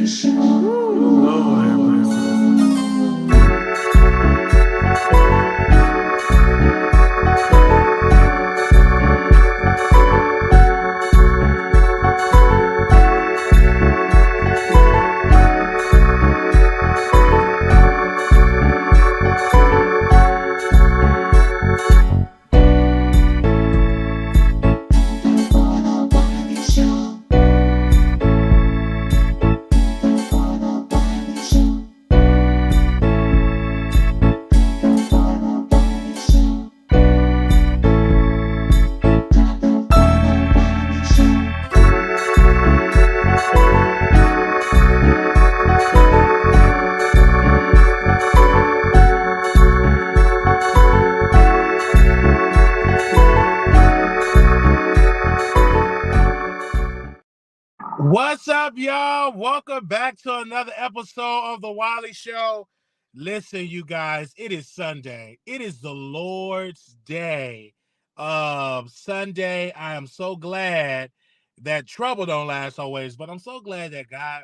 Lord have mercy. What's up, y'all? Welcome back to another episode of the Wiley Show. Listen, you guys, it is Sunday. It is the Lord's Day. Sunday, I am so glad that trouble don't last always, but I'm so glad that God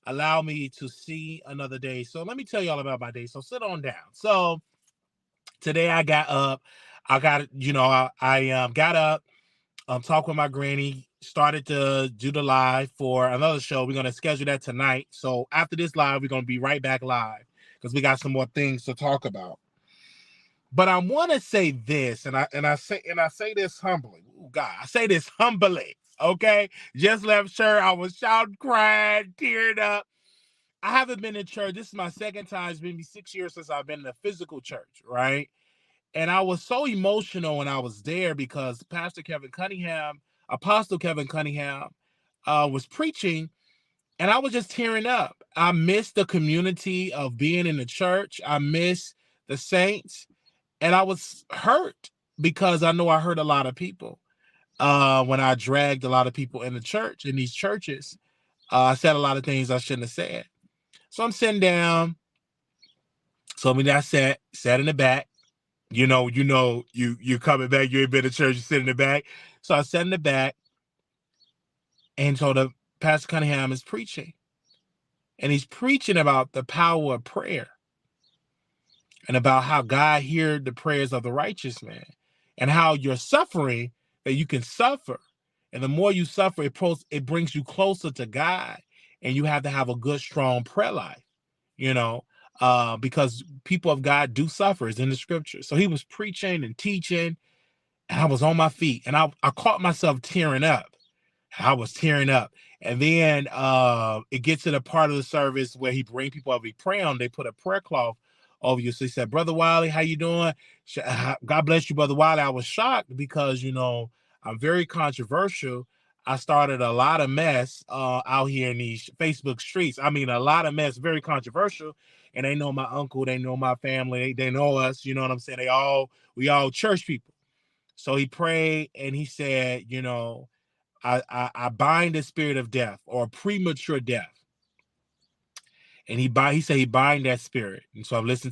allowed me to see another day. So let me tell y'all about my day. So sit on down. So today I got up. I got, I got up, talked with my granny, started to do the live for another show. We're going to schedule that tonight. So after this live, we're going to be right back live because we got some more things to talk about. But I want to say this, and I say this humbly. Oh God, I say this humbly. Okay, just left church. I was shouting, crying, tearing up. I haven't been in church. This is my second time. It's been 6 years since I've been in a physical church, right? And I was so emotional when I was there because Apostle Kevin Cunningham, was preaching, and I was just tearing up. I miss the community of being in the church. I miss the saints, and I was hurt because I know I hurt a lot of people. When I dragged a lot of people in the church, in these churches, I said a lot of things I shouldn't have said. So I'm sitting down. So I sat in the back. You coming back, you ain't been to church, you sit in the back. So I sat in the back, and so the Pastor Cunningham is preaching. And he's preaching about the power of prayer and about how God hears the prayers of the righteous man and how you're suffering, that you can suffer. And the more you suffer, it brings you closer to God, and you have to have a good, strong prayer life, because people of God do suffer. It's in the scripture. So he was preaching and teaching, and I was on my feet, and I caught myself tearing up. I was tearing up. And then it gets to the part of the service where he bring people up, he pray on, they put a prayer cloth over you. So he said, Brother Wiley, how you doing? God bless you, Brother Wiley. I was shocked because, I'm very controversial. I started a lot of mess out here in these Facebook streets. I mean, a lot of mess, very controversial. And they know my uncle, they know my family, they know us, you know what I'm saying? We all church people. So he prayed and he said, I bind the spirit of death or premature death. And he said he bind that spirit. And so I'm listening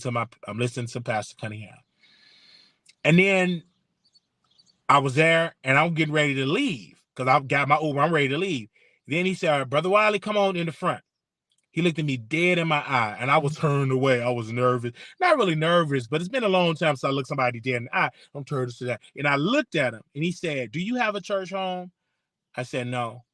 to Pastor Cunningham. And then I was there and I'm getting ready to leave because I've got my Uber. I'm ready to leave. Then he said, Brother Wiley, come on in the front. He looked at me dead in my eye, and I was turned away. I was nervous. Not really nervous, but it's been a long time since I looked somebody dead in the eye. I'm turned to that. And I looked at him, and he said, do you have a church home? I said, no,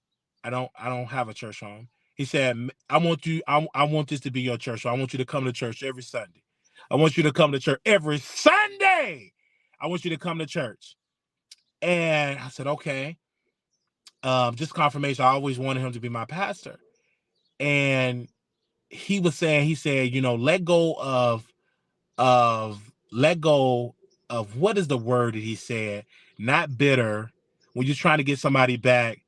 I don't have a church home. He said, I want this to be your church. So I want you to come to church every Sunday. I want you to come to church every Sunday. I want you to come to church. And I said, okay. Just confirmation. I always wanted him to be my pastor. And he said, let go of what is the word that he said? Not bitter. When you're trying to get somebody back.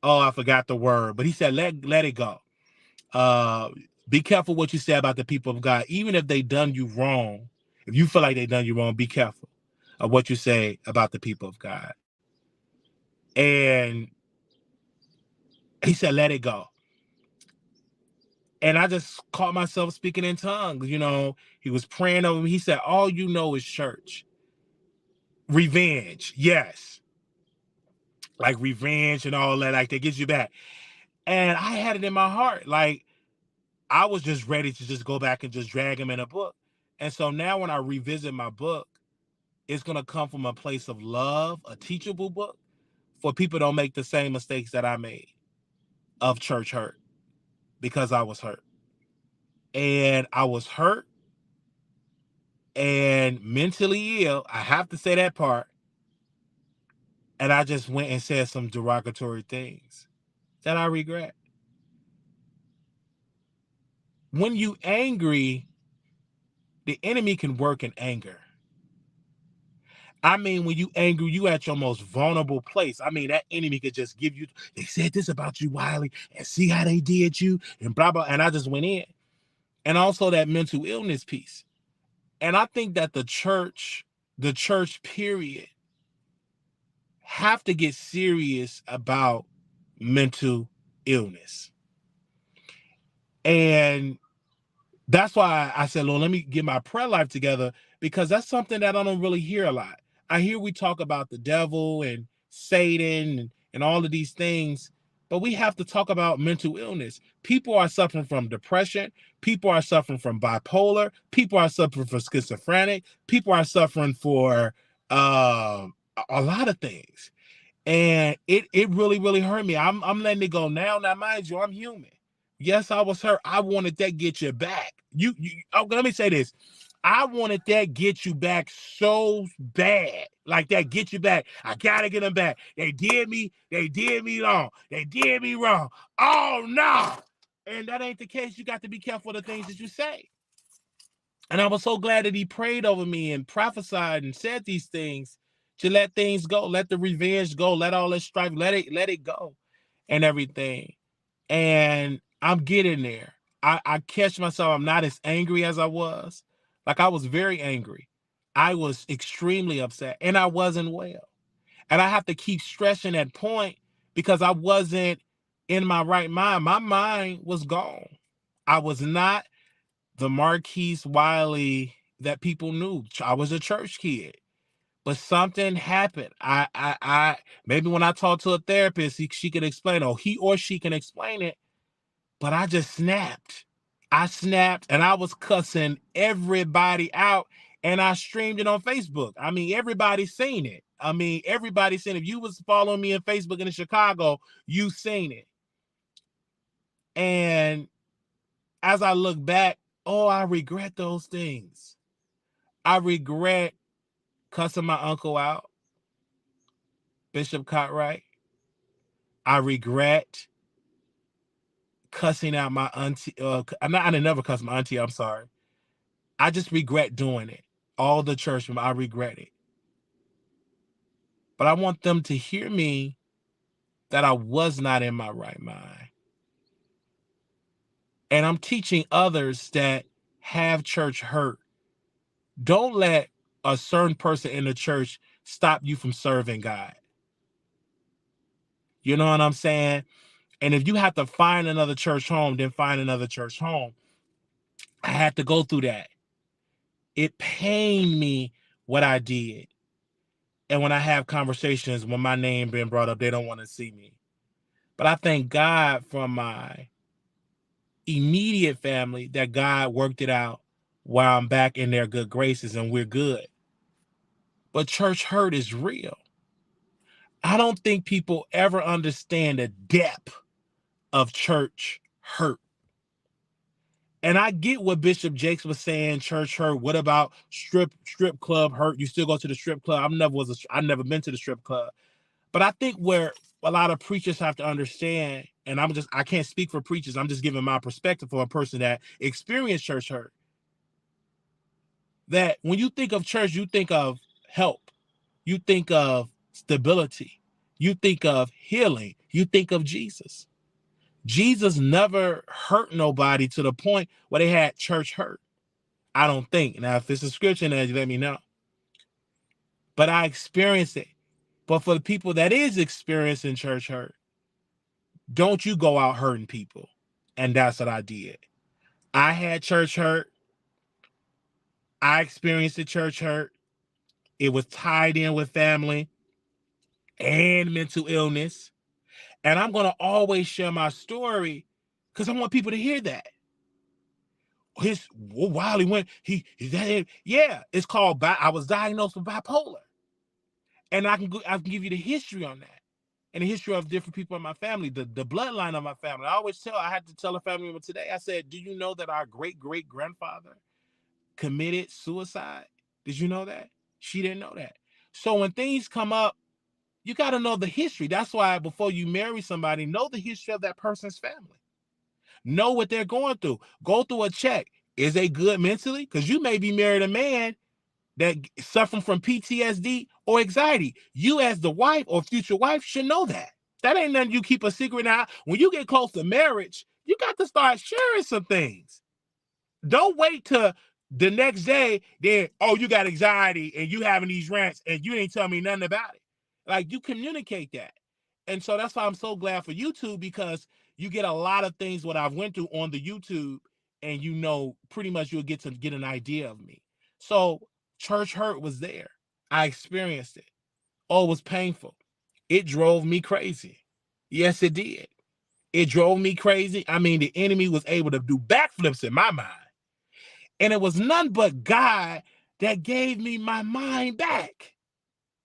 Oh, I forgot the word, but he said, let it go. Be careful what you say about the people of God, even if they done you wrong. If you feel like they done you wrong, be careful of what you say about the people of God. And he said, let it go. And I just caught myself speaking in tongues. He was praying over me. He said, all you know is church. Revenge. Yes. Like revenge and all that, like that gets you back. And I had it in my heart. Like, I was just ready to just go back and just drag him in a book. And so now when I revisit my book, it's going to come from a place of love, a teachable book, for people don't make the same mistakes that I made of church hurt, because I was hurt. And I was hurt and mentally ill. I have to say that part. And I just went and said some derogatory things that I regret. When you angry, the enemy can work in anger. I mean, when you angry, you at your most vulnerable place. I mean, that enemy could just give you, they said this about you, Wiley, and see how they did you, and blah, blah. And I just went in. And also that mental illness piece. And I think that the church period, have to get serious about mental illness. And that's why I said, Lord, let me get my prayer life together, because that's something that I don't really hear a lot. I hear we talk about the devil and Satan and all of these things, but we have to talk about mental illness. People are suffering from depression. People are suffering from bipolar. People are suffering from schizophrenic. People are suffering for a lot of things. And it really, really hurt me. I'm letting it go now. Now, mind you, I'm human. Yes, I was hurt. I wanted that get you back. Let me say this. I wanted that get you back so bad. Like that get you back. I gotta get them back. They did me wrong. They did me wrong. Oh no. And that ain't the case. You got to be careful of the things that you say. And I was so glad that he prayed over me and prophesied and said these things to let things go, let the revenge go, let all this strife, let it go and everything. And I'm getting there. I catch myself. I'm not as angry as I was. Like, I was very angry. I was extremely upset, and I wasn't well. And I have to keep stressing that point, because I wasn't in my right mind. My mind was gone. I was not the Marquise Wiley that people knew. I was a church kid, but something happened. I maybe when I talked to a therapist, she could explain, or he or she can explain it, but I just snapped. I snapped, and I was cussing everybody out, and I streamed it on Facebook. I mean, everybody's seen it. Everybody's seen it. If you was following me on Facebook in Chicago, you seen it. And as I look back, oh, I regret those things. I regret cussing my uncle out, Bishop Cartwright. I regret cussing out my auntie. I didn't never cuss my auntie. I'm sorry. I just regret doing it. All the churchmen, I regret it. But I want them to hear me that I was not in my right mind. And I'm teaching others that have church hurt. Don't let a certain person in the church stop you from serving God. You know what I'm saying? And if you have to find another church home, then find another church home. I had to go through that. It pained me what I did. And when I have conversations, when my name being brought up, they don't want to see me. But I thank God for my immediate family, that God worked it out while I'm back in their good graces and we're good. But church hurt is real. I don't think people ever understand the depth of church hurt. And I get what Bishop Jakes was saying, church hurt. What about strip club hurt? You still go to the strip club. I've never been to the strip club. But I think where a lot of preachers have to understand, and I can't speak for preachers, I'm just giving my perspective for a person that experienced church hurt, that when you think of church, you think of help, you think of stability, you think of healing, you think of Jesus. Jesus never hurt nobody to the point where they had church hurt. I don't think. Now, if it's a scripture, then let me know. But I experienced it. But for the people that is experiencing church hurt, don't you go out hurting people. And that's what I did. I had church hurt. I experienced the church hurt. It was tied in with family and mental illness. And I'm going to always share my story because I want people to hear that. Wiley went, yeah, it's called, I was diagnosed with bipolar. And I can give you the history on that. And the history of different people in my family, the bloodline of my family. I had to tell a family member today, I said, do you know that our great-great-grandfather committed suicide? Did you know that? She didn't know that. So when things come up, you got to know the history. That's why before you marry somebody, know the history of that person's family. Know what they're going through. Go through a check. Is they good mentally? Because you may be married a man that suffering from PTSD or anxiety. You as the wife or future wife should know that. That ain't nothing you keep a secret now. When you get close to marriage, you got to start sharing some things. Don't wait till the next day, then, oh, you got anxiety and you having these rants and you ain't telling me nothing about it. Like, you communicate that. And so that's why I'm so glad for YouTube, because you get a lot of things what I've went through on the YouTube, and you know, pretty much you'll get an idea of me. So church hurt was there. I experienced it. Oh, it was painful. It drove me crazy. Yes, it did. It drove me crazy. I mean, the enemy was able to do backflips in my mind. And it was none but God that gave me my mind back.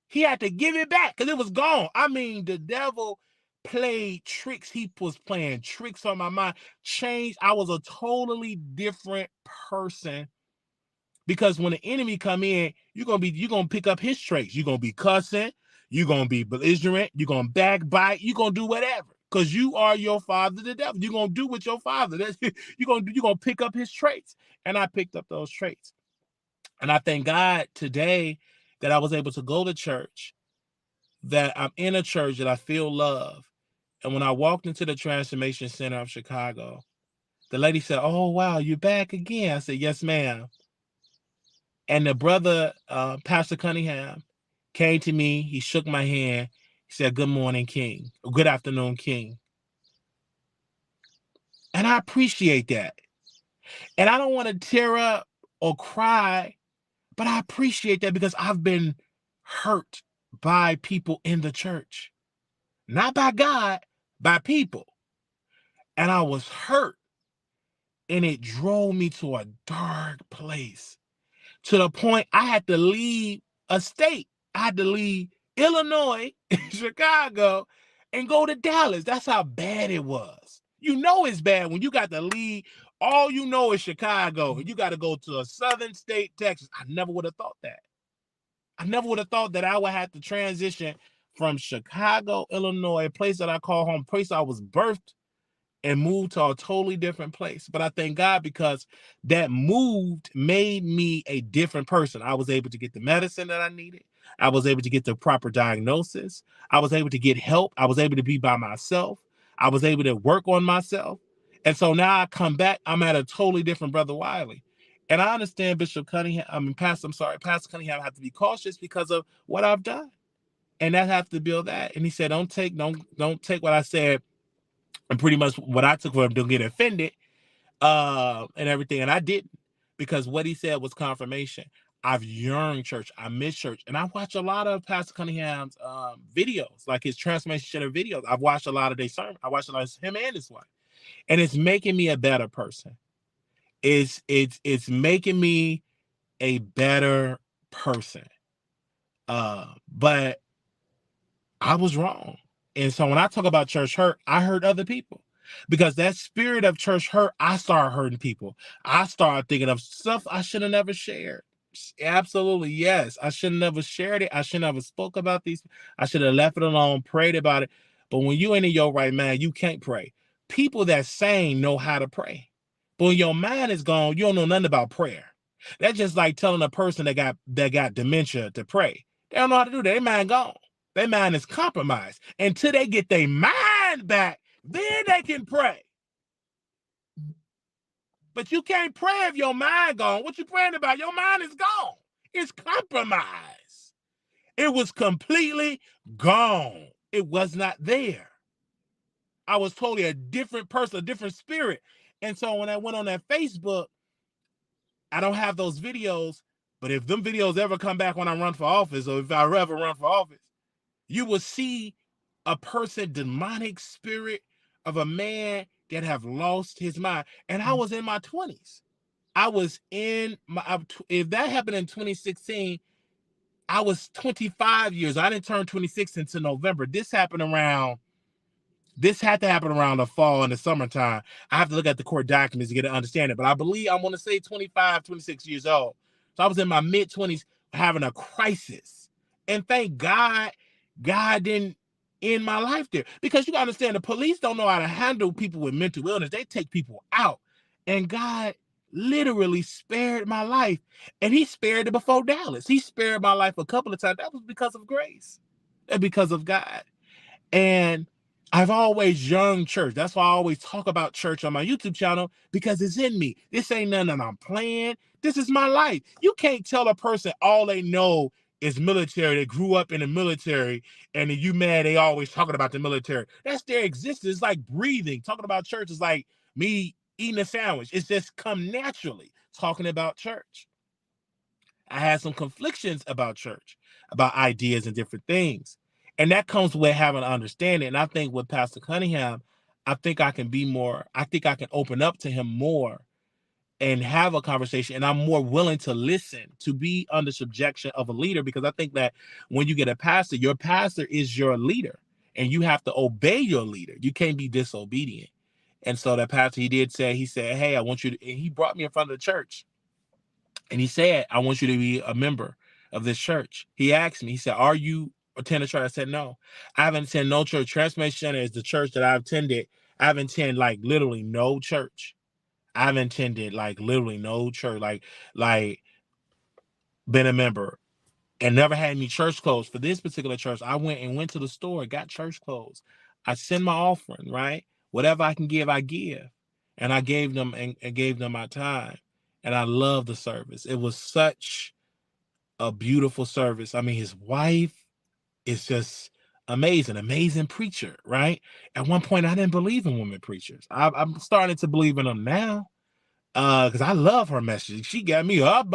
He had to give it back because it was gone. I mean, the devil played tricks. He was playing tricks on my mind. Changed. I was a totally different person, because when the enemy come in, you're gonna pick up his traits. You're gonna be cussing. You're gonna be belligerent. You're gonna backbite. You're gonna do whatever, because you are your father, the devil. You're gonna do with your father. You're gonna pick up his traits. And I picked up those traits. And I thank God today that I was able to go to church, that I'm in a church that I feel love. And when I walked into the Transformation Center of Chicago, the lady said, "Oh, wow, you're back again." I said, "Yes, ma'am." And the brother, Pastor Cunningham, came to me. He shook my hand. He said, "Good morning, King." Good afternoon, King. And I appreciate that. And I don't want to tear up or cry, but I appreciate that, because I've been hurt by people in the church. Not by God, by people. And I was hurt. And it drove me to a dark place, to the point I had to leave a state. I had to leave Illinois, Chicago, and go to Dallas. That's how bad it was. You know it's bad when you got to leave. All you know is Chicago, and you got to go to a southern state, Texas. I never would have thought that. I never would have thought that I would have to transition from Chicago, Illinois, a place that I call home, place I was birthed, and moved to a totally different place. But I thank God, because that moved made me a different person. I was able to get the medicine that I needed. I was able to get the proper diagnosis. I was able to get help. I was able to be by myself. I was able to work on myself. And so now I come back, I'm at a totally different Brother Wiley. And I understand Pastor Cunningham have to be cautious because of what I've done. And that have to build that. And he said, don't take what I said, and pretty much what I took for him, don't get offended, and everything. And I didn't, because what he said was confirmation. I've yearned church. I miss church. And I watch a lot of Pastor Cunningham's videos, like his Transformation Center videos. I've watched a lot of their sermons. I watched a lot of him and his wife. And it's making me a better person. It's making me a better person. But I was wrong. And so when I talk about church hurt, I hurt other people, because that spirit of church hurt, I started hurting people. I started thinking of stuff I should have never shared. Absolutely, yes. I should have never shared it. I should never spoke about these. I should have left it alone, prayed about it. But when you ain't in your right mind, you can't pray. People that sane know how to pray. But when your mind is gone, you don't know nothing about prayer. That's just like telling a person that got dementia to pray. They don't know how to do that. Their mind gone. Their mind is compromised. Until they get their mind back, then they can pray. But you can't pray if your mind gone. What you praying about? Your mind is gone. It's compromised. It was completely gone. It was not there. I was totally a different person, a different spirit. And so when I went on that Facebook, I don't have those videos, but if them videos ever come back when I run for office, or if I ever run for office, you will see a person, demonic spirit of a man that have lost his mind. And I was in my 20s. I was in my, if that happened in 2016, I was 25 years. I didn't turn 26 until November. This had to happen around the fall and the summertime. I have to look at the court documents to get an understanding, but I believe I'm going to say 25, 26 years old. So I was in my mid 20s having a crisis. And thank God, God didn't end my life there. Because you got to understand, the police don't know how to handle people with mental illness. They take people out. And God literally spared my life. And he spared it before Dallas. He spared my life a couple of times. That was because of grace and because of God. And I've always yearned church. That's why I always talk about church on my YouTube channel, because it's in me. This ain't nothing that I'm playing. This is my life. You can't tell a person all they know is military. They grew up in the military, and you mad they always talking about the military. That's their existence. It's like breathing. Talking about church is like me eating a sandwich. It's just come naturally talking about church. I had some conflictions about church, about ideas and different things. And that comes with having an understanding. And I think with Pastor Cunningham, I think I can open up to him more and have a conversation. And I'm more willing to listen, to be under subjection of a leader, because I think that when you get a pastor, your pastor is your leader and you have to obey your leader. You can't be disobedient. And so that pastor, he said, hey, I want you to, and he brought me in front of the church. And he said, I want you to be a member of this church. He asked me, he said, are you attending church? I said, no, I haven't attended no church. Transformation Center is the church that I've attended. I haven't attended like literally no church. I haven't attended like literally no church, like been a member and never had any church clothes. For this particular church, I went to the store, got church clothes. I send my offering, right? Whatever I can give, I give. And I gave them and gave them my time. And I love the service. It was such a beautiful service. I mean, his wife is just amazing preacher, right? At one point, I didn't believe in women preachers. I'm starting to believe in them now, because I love her message. She got me up,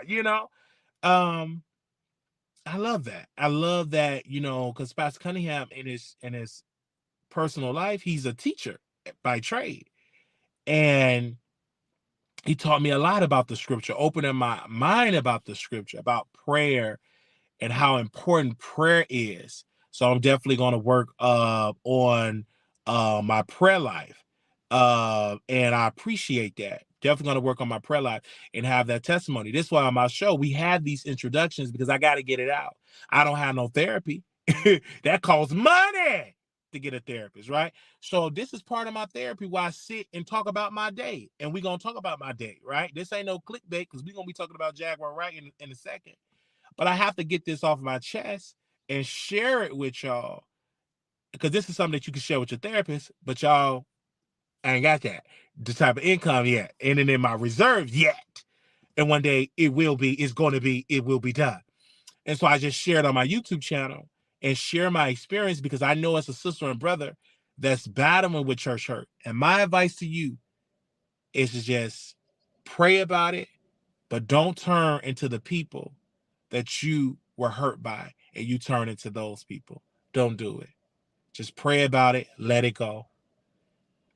you know. I love that. I love that, because Pastor Cunningham in his personal life, he's a teacher by trade, and he taught me a lot about the scripture, opening my mind about the scripture, about prayer, and how important prayer is. So I'm definitely going to work on my prayer life. And I appreciate that. Definitely going to work on my prayer life and have that testimony. This is why on my show, we have these introductions, because I got to get it out. I don't have no therapy. That costs money to get a therapist, right? So this is part of my therapy, where I sit and talk about my day. And we're going to talk about my day, right? This ain't no clickbait, because we're going to be talking about Jaguar Wright in a second. But I have to get this off my chest and share it with y'all, because this is something that you can share with your therapist, but y'all, I ain't got that, the type of income yet, and then in my reserves yet. And one day it will be done. And so I just shared on my YouTube channel and share my experience, because I know as a sister and brother that's battling with church hurt. And my advice to you is to just pray about it, but don't turn into the people that you were hurt by and you turn into those people. Don't do it. Just pray about it. Let it go.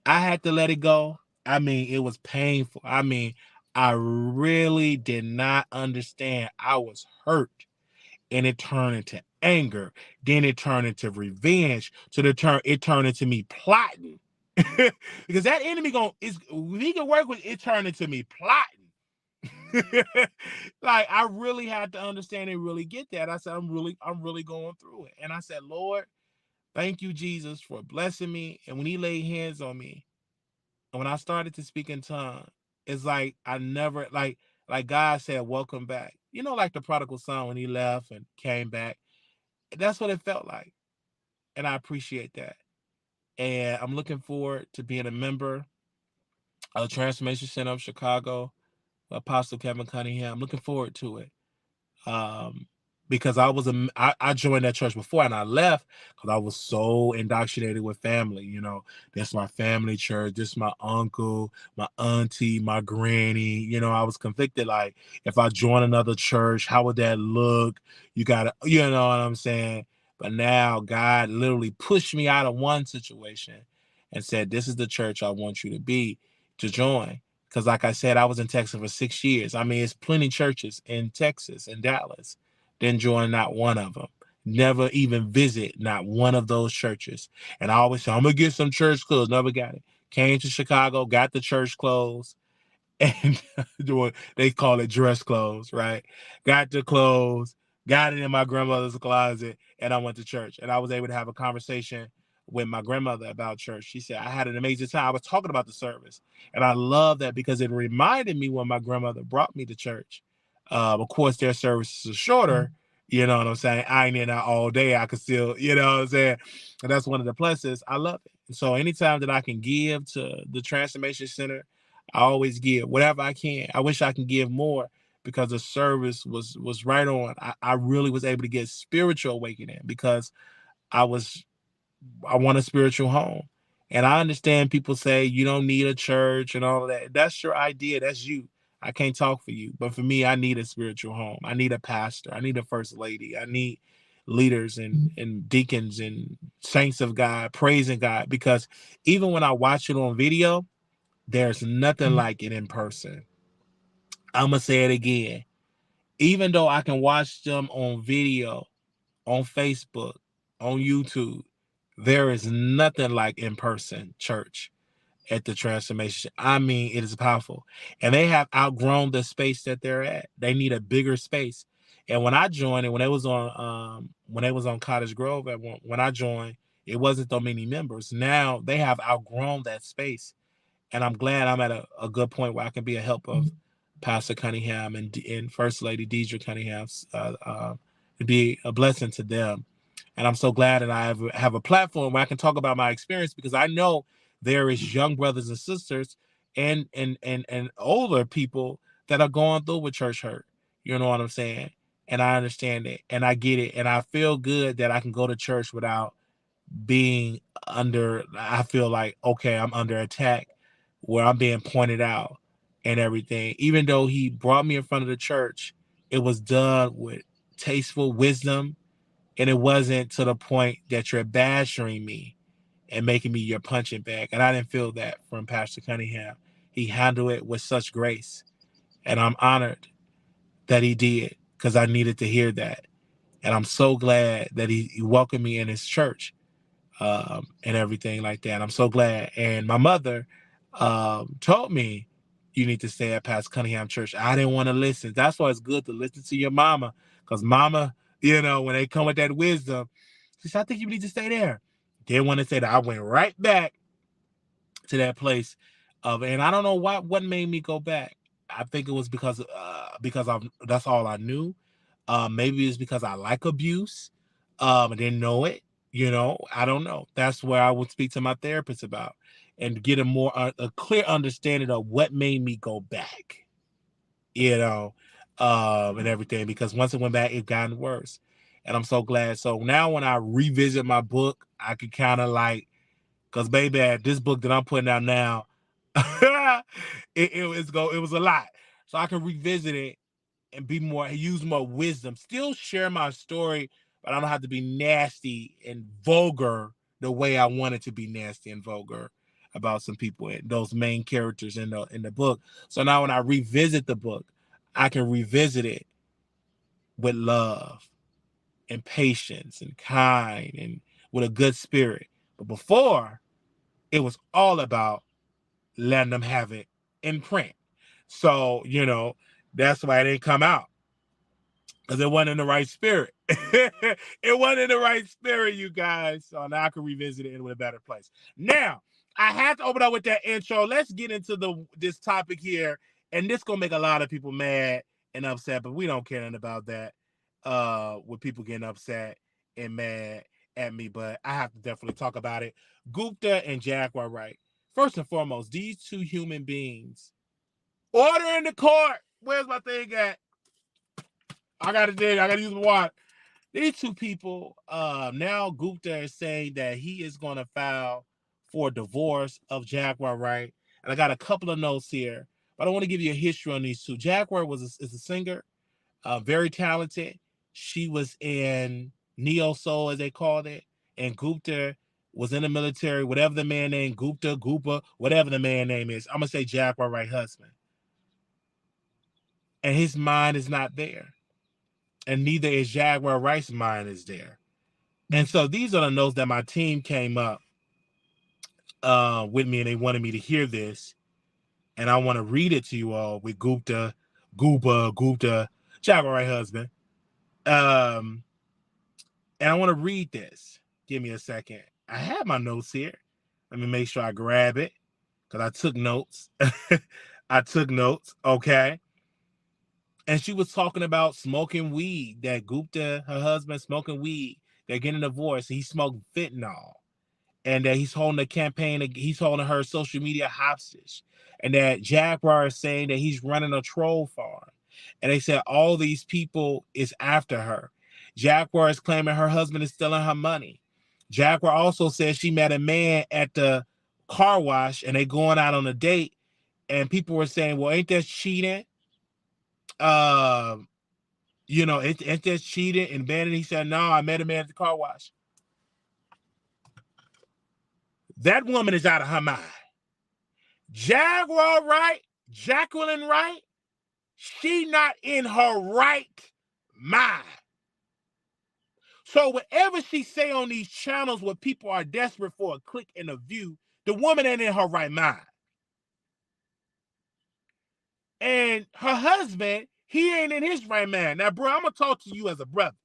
I had to let it go. I mean, it was painful. I mean, I really did not understand. I was hurt, and it turned into anger. Then it turned into revenge. So it turned into me plotting. Because that enemy we can work with it, turned into me plotting. Like, I really had to understand and really get that. I said, I'm really going through it. And I said, Lord, thank you, Jesus, for blessing me. And when he laid hands on me, and when I started to speak in tongues, it's like I never, like God said, welcome back. Like the prodigal son, when he left and came back. That's what it felt like. And I appreciate that. And I'm looking forward to being a member of the Transformation Center of Chicago, Apostle Kevin Cunningham. I'm looking forward to it. Because I joined that church before, and I left because I was so indoctrinated with family. That's my family church. This is my uncle, my auntie, my granny. I was conflicted. Like, if I join another church, how would that look? You gotta, you know what I'm saying? But now God literally pushed me out of one situation and said, this is the church I want you to join. Because like I said, I was in Texas for 6 years. I mean, it's plenty churches in Texas and Dallas. Didn't join not one of them. Never even visit not one of those churches. And I always say, I'm going to get some church clothes. Never got it. Came to Chicago, got the church clothes, and they call it dress clothes, right? Got the clothes, got it in my grandmother's closet, and I went to church. And I was able to have a conversation with my grandmother about church. She said, I had an amazing time. I was talking about the service. And I love that because it reminded me when my grandmother brought me to church. Of course, their services are shorter. You know what I'm saying? I ain't in there all day. I could still, you know what I'm saying? And that's one of the pluses. I love it. So anytime that I can give to the Transformation Center, I always give whatever I can. I wish I can give more because the service was right on. I really was able to get spiritual awakening because I want a spiritual home. And I understand people say you don't need a church and all of that. That's your idea. That's you. I can't talk for you. But for me, I need a spiritual home. I need a pastor. I need a first lady. I need leaders and deacons and saints of God, praising God. Because even when I watch it on video, there's nothing like it in person. I'm going to say it again. Even though I can watch them on video, on Facebook, on YouTube, there is nothing like in-person church at the Transformation. I mean, it is powerful. And they have outgrown the space that they're at. They need a bigger space. And when I joined it, when it was on Cottage Grove, when I joined, it wasn't so many members. Now they have outgrown that space. And I'm glad I'm at a good point where I can be a help of Pastor Cunningham and First Lady Deidre Cunningham, to be a blessing to them. And I'm so glad that I have a platform where I can talk about my experience because I know there is young brothers and sisters and older people that are going through with church hurt. You know what I'm saying? And I understand it and I get it. And I feel good that I can go to church without being I feel like, okay, I'm under attack where I'm being pointed out and everything. Even though he brought me in front of the church, it was done with tasteful wisdom. And it wasn't to the point that you're bashing me and making me your punching bag. And I didn't feel that from Pastor Cunningham. He handled it with such grace. And I'm honored that he did because I needed to hear that. And I'm so glad that he welcomed me in his church and everything like that. I'm so glad. And my mother told me, you need to stay at Pastor Cunningham Church. I didn't want to listen. That's why it's good to listen to your mama because mama, you know, when they come with that wisdom, she said, I think you need to stay there. Didn't want to say that. I went right back to that place and I don't know what made me go back. I think it was because that's all I knew. Maybe it's because I like abuse. I didn't know it. You know, I don't know. That's where I would speak to my therapist about and get a clear understanding of what made me go back. You know, and everything because once it went back, it got worse. And I'm so glad. So now when I revisit my book, I could kind of like, because baby, this book that I'm putting out now, it was a lot. So I can revisit it and use more wisdom, still share my story, but I don't have to be nasty and vulgar the way I wanted to be nasty and vulgar about some people and those main characters in the book. So now when I revisit the book, I can revisit it with love and patience and kind and with a good spirit. But before, it was all about letting them have it in print. So, you know, that's why it didn't come out. Because it wasn't in the right spirit. It wasn't in the right spirit, you guys. So now I can revisit it with a better place. Now, I have to open up with that intro. Let's get into this topic here. And this going to make a lot of people mad and upset, but we don't care nothing about that. With people getting upset and mad at me, but I have to definitely talk about it. Gupta and Jaguar Wright. First and foremost, these two human beings. Order in the court. Where's my thing at? I gotta use my water. These two people, now Gupta is saying that he is gonna file for divorce of Jaguar Wright. And I got a couple of notes here, but I want to give you a history on these two. Jaguar is a singer, very talented. She was in Neo Soul, as they called it, and Gupta was in the military, whatever the man name, Gupta, Goopa, whatever the man name is. I'm going to say Jaguar Wright husband. And his mind is not there. And neither is Jaguar Wright's mind is there. And so these are the notes that my team came up with me, and they wanted me to hear this. And I want to read it to you all with Gupta, Jaguar Wright husband. And I want to read this. Give me a second. I have my notes here. Let me make sure I grab it because I took notes. I took notes. Okay. And she was talking about smoking weed, that Gupta, her husband, smoking weed. They're getting a divorce. He smoked fentanyl. And that he's holding a campaign, he's holding her social media hostage. And that Jaguar is saying that he's running a troll farm. And they said all these people is after her. Jaguar is claiming her husband is stealing her money. Jaguar also says she met a man at the car wash and they going out on a date. And people were saying, well, ain't that cheating? You know, ain't that cheating? And Bannon, he said, no, I met a man at the car wash. That woman is out of her mind. Jaguar Wright, Jacqueline Wright, she not in her right mind. So whatever she say on these channels where people are desperate for a click and a view, the woman ain't in her right mind. And her husband, he ain't in his right mind. Now, bro, I'm going to talk to you as a brother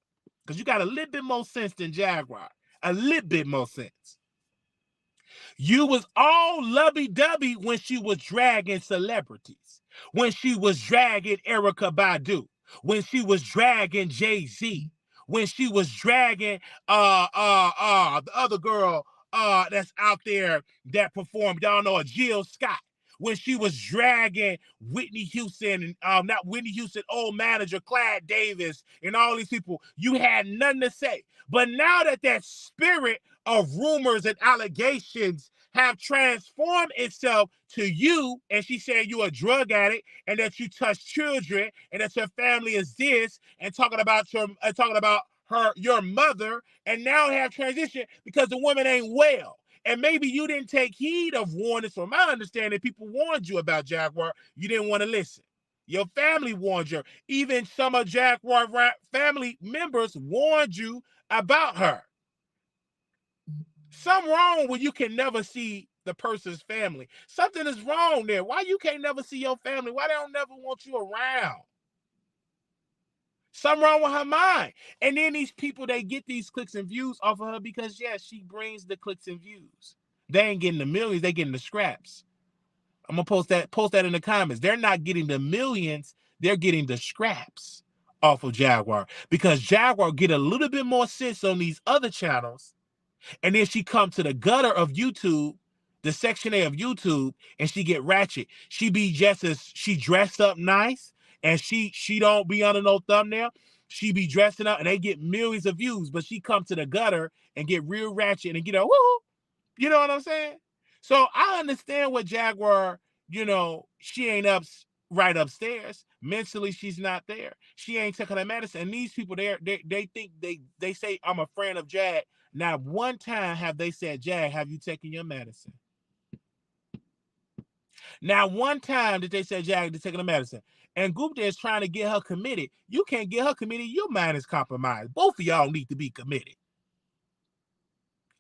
because you got a little bit more sense than Jaguar. A little bit more sense. You was all lovey-dovey when she was dragging celebrities, when she was dragging Erykah Badu, when she was dragging Jay-Z, when she was dragging the other girl that's out there that performed, y'all know, Jill Scott, when she was dragging Whitney Houston and not Whitney Houston, old manager Clyde Davis and all these people, you had nothing to say. But now that that spirit of rumors and allegations have transformed itself to you, and she said you're a drug addict and that you touch children and that your family is this, and talking about your mother, and now have transitioned because the woman ain't well. And maybe you didn't take heed of warnings. From my understanding, people warned you about Jaguar. You didn't want to listen. Your family warned you. Even some of Jaguar family members warned you about her. Something wrong when you can never see the person's family. Something is wrong there. Why you can't never see your family? Why they don't never want you around? Something wrong with her mind. And then these people, they get these clicks and views off of her because, yes, she brings the clicks and views. They ain't getting the millions, they getting the scraps. I'm gonna post that in the comments. They're not getting the millions, they're getting the scraps off of Jaguar. Because Jaguar get a little bit more sense on these other channels. And then she come to the gutter of YouTube, the section A of YouTube, and she get ratchet. She dressed up nice, and she don't be under no thumbnail. She be dressing up, and they get millions of views, but she come to the gutter and get real ratchet and get a woo. You know what I'm saying? So I understand what Jaguar, she ain't right upstairs. Mentally, she's not there. She ain't taking her medicine. And these people there, they think they say, I'm a friend of Jag. Not one time have they said, Jag, have you taken your medicine? Now, one time did they say, Jag, they're taking the medicine. And Gupta is trying to get her committed. You can't get her committed. Your mind is compromised. Both of y'all need to be committed.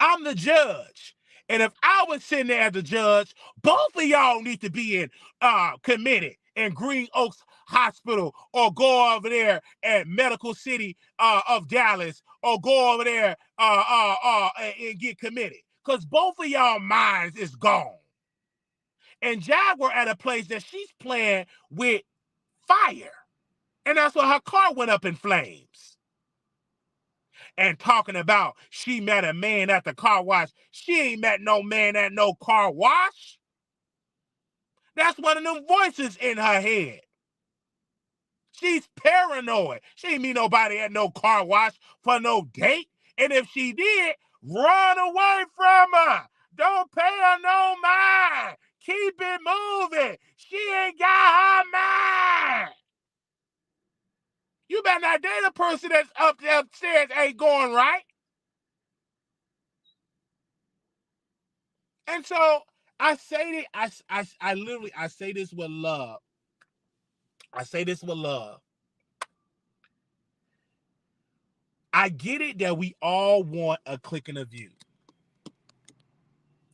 I'm the judge. And if I was sitting there as the judge, both of y'all need to be committed in Green Oaks Hospital, or go over there at Medical City of Dallas, or go over there and get committed. Because both of y'all minds is gone. And Jaguar at a place that she's playing with fire. And that's why her car went up in flames. And talking about she met a man at the car wash. She ain't met no man at no car wash. That's one of them voices in her head. She's paranoid. She ain't meet nobody at no car wash for no date. And if she did, run away from her. Don't pay her no mind. Keep it moving. She ain't got her mind. You better not date a person that's upstairs ain't going right. And so I say that I literally I say this with love. I say this with love. I get it that we all want a click and a view.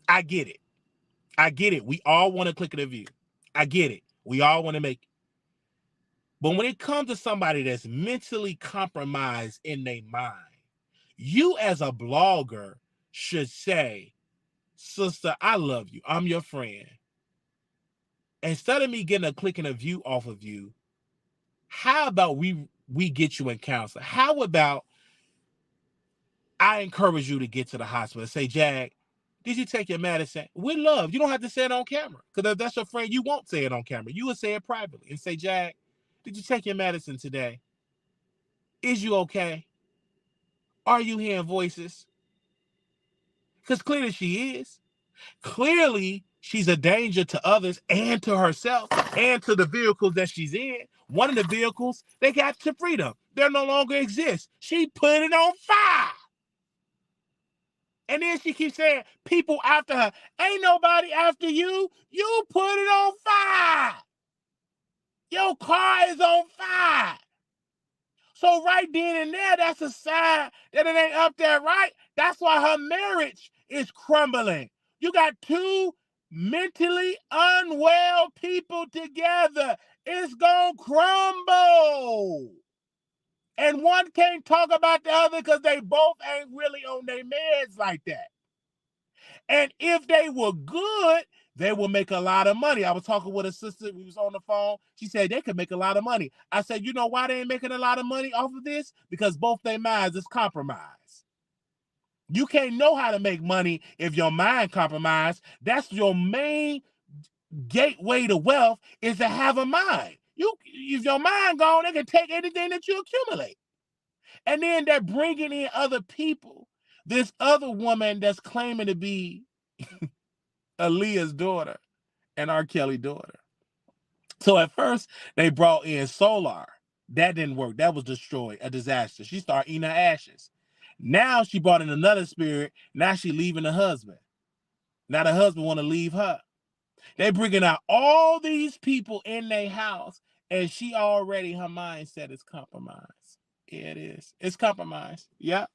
I get it. I get it. We all want a click and a view. I get it. We all want to make it. But when it comes to somebody that's mentally compromised in their mind, you as a blogger should say, sister, I love you. I'm your friend. Instead of me getting a click and a view off of you, how about we get you in counseling? How about I encourage you to get to the hospital and say, Jag, did you take your medicine? With love. You don't have to say it on camera. Because if that's your friend, you won't say it on camera. You will say it privately and say, Jag, did you take your medicine today? Is you okay? Are you hearing voices? Because clearly she is. Clearly, she's a danger to others and to herself and to the vehicles that she's in. One of the vehicles, they got to freedom. They no longer exist. She put it on fire. And then she keeps saying, people after her. Ain't nobody after you. You put it on fire. Your car is on fire. So right then and there, that's a sign that it ain't up there, right? That's why her marriage is crumbling. You got two mentally unwell people together. It's gonna crumble. And one can't talk about the other because they both ain't really on their meds like that. And if they were good, they will make a lot of money. I was talking with a sister. We was on the phone. She said they could make a lot of money. I said, you know why they ain't making a lot of money off of this? Because both their minds is compromised. You can't know how to make money if your mind compromised. That's your main gateway to wealth, is to have a mind. If your mind gone, they can take anything that you accumulate. And then they're bringing in other people. This other woman that's claiming to be Aaliyah's daughter and R. Kelly's daughter. So at first, they brought in Solar. That didn't work. That was destroyed, a disaster. She started eating her ashes. Now she brought in another spirit. Now she leaving the husband. Now the husband want to leave her. They bringing out all these people in their house, and she already, her mindset is compromised. Yeah, it is. It's compromised. Yeah.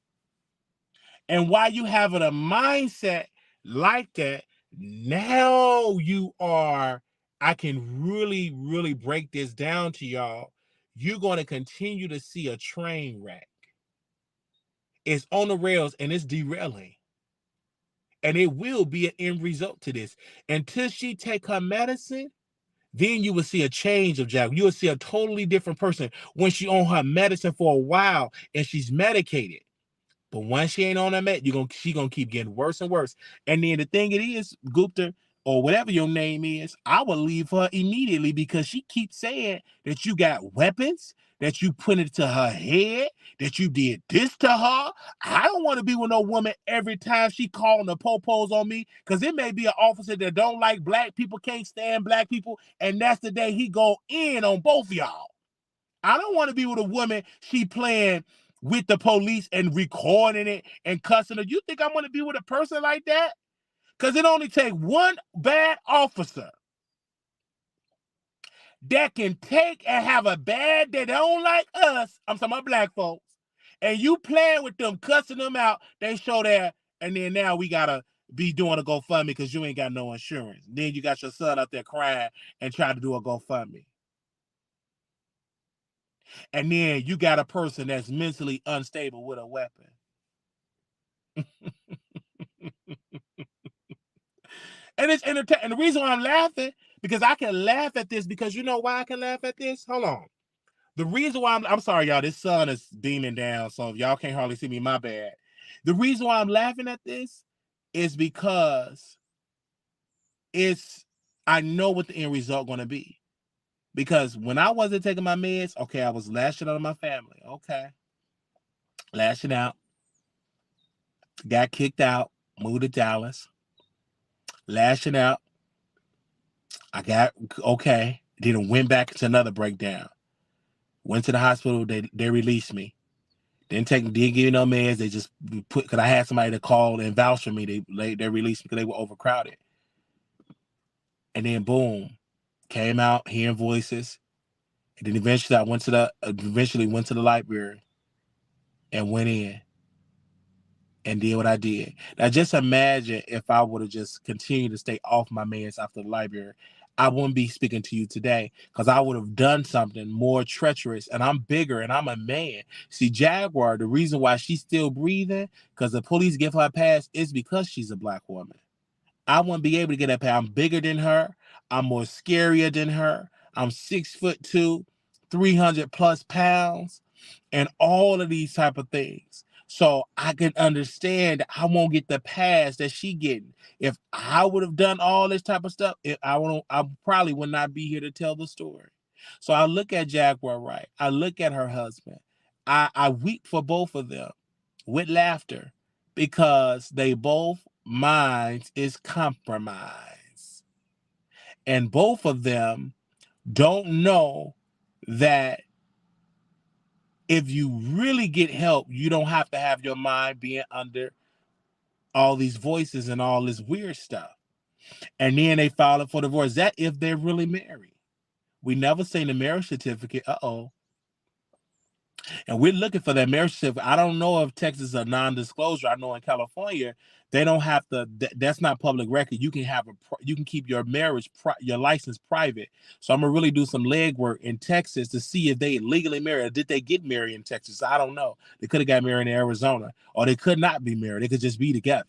And while you having a mindset like that, now you are, I can really, really break this down to y'all. You're going to continue to see a train wreck. It's on the rails and it's derailing. And it will be an end result to this. Until she take her medicine, then you will see a change of Jaguar. You will see a totally different person when she on her medicine for a while and she's medicated. But once she ain't on that med, she gonna keep getting worse and worse. And then the thing it is, Gupta, or whatever your name is, I will leave her immediately because she keeps saying that you got weapons, that you put it to her head, that you did this to her. I don't want to be with no woman every time she calling the popos on me, because it may be an officer that don't like black people, can't stand black people, and that's the day he go in on both of y'all. I don't want to be with a woman she playing with the police and recording it and cussing her. You think I'm going to be with a person like that? Because it only takes one bad officer that can take and have a bad day. They don't like us. I'm talking about black folks. And you playing with them, cussing them out. They show that. And then now we got to be doing a GoFundMe because you ain't got no insurance. Then you got your son out there crying and trying to do a GoFundMe. And then you got a person that's mentally unstable with a weapon. And it's entertaining. And the reason why I'm laughing, because I can laugh at this, because you know why I can laugh at this? Hold on. The reason why I'm sorry, y'all, this sun is beaming down, so if y'all can't hardly see me, my bad. The reason why I'm laughing at this is because I know what the end result going to be. Because when I wasn't taking my meds, okay, I was lashing out on my family. Okay. Lashing out. Got kicked out. Moved to Dallas. Lashing out. I got, okay. Then went back to another breakdown. Went to the hospital. They released me. Didn't give you no meds. They just put, because I had somebody to call and vouch for me. They released me because they were overcrowded. And then boom, came out hearing voices. And then eventually I went to the library and went in and did what I did. Now just imagine if I would have just continued to stay off my meds after the library. I wouldn't be speaking to you today, because I would have done something more treacherous, and I'm bigger and I'm a man. See, Jaguar, the reason why she's still breathing, because the police give her a pass, is because she's a black woman. I wouldn't be able to get that pass. I'm bigger than her. I'm more scarier than her. I'm 6'2", 300 plus pounds, and all of these type of things. So I can understand I won't get the pass that she getting. If I would have done all this type of stuff, I probably would not be here to tell the story. So I look at Jaguar Wright. I look at her husband. I weep for both of them with laughter, because they both minds is compromised. And both of them don't know that if you really get help, you don't have to have your mind being under all these voices and all this weird stuff. And then they file it for divorce. That if they're really married. We never seen a marriage certificate. And we're looking for that marriage certificate. I don't know if Texas is a non-disclosure. I know in California, they don't have to. That's not public record. You can keep your marriage, your license private. So I'm gonna really do some legwork in Texas to see if they legally married. Or did they get married in Texas? I don't know. They could have got married in Arizona, or they could not be married. They could just be together.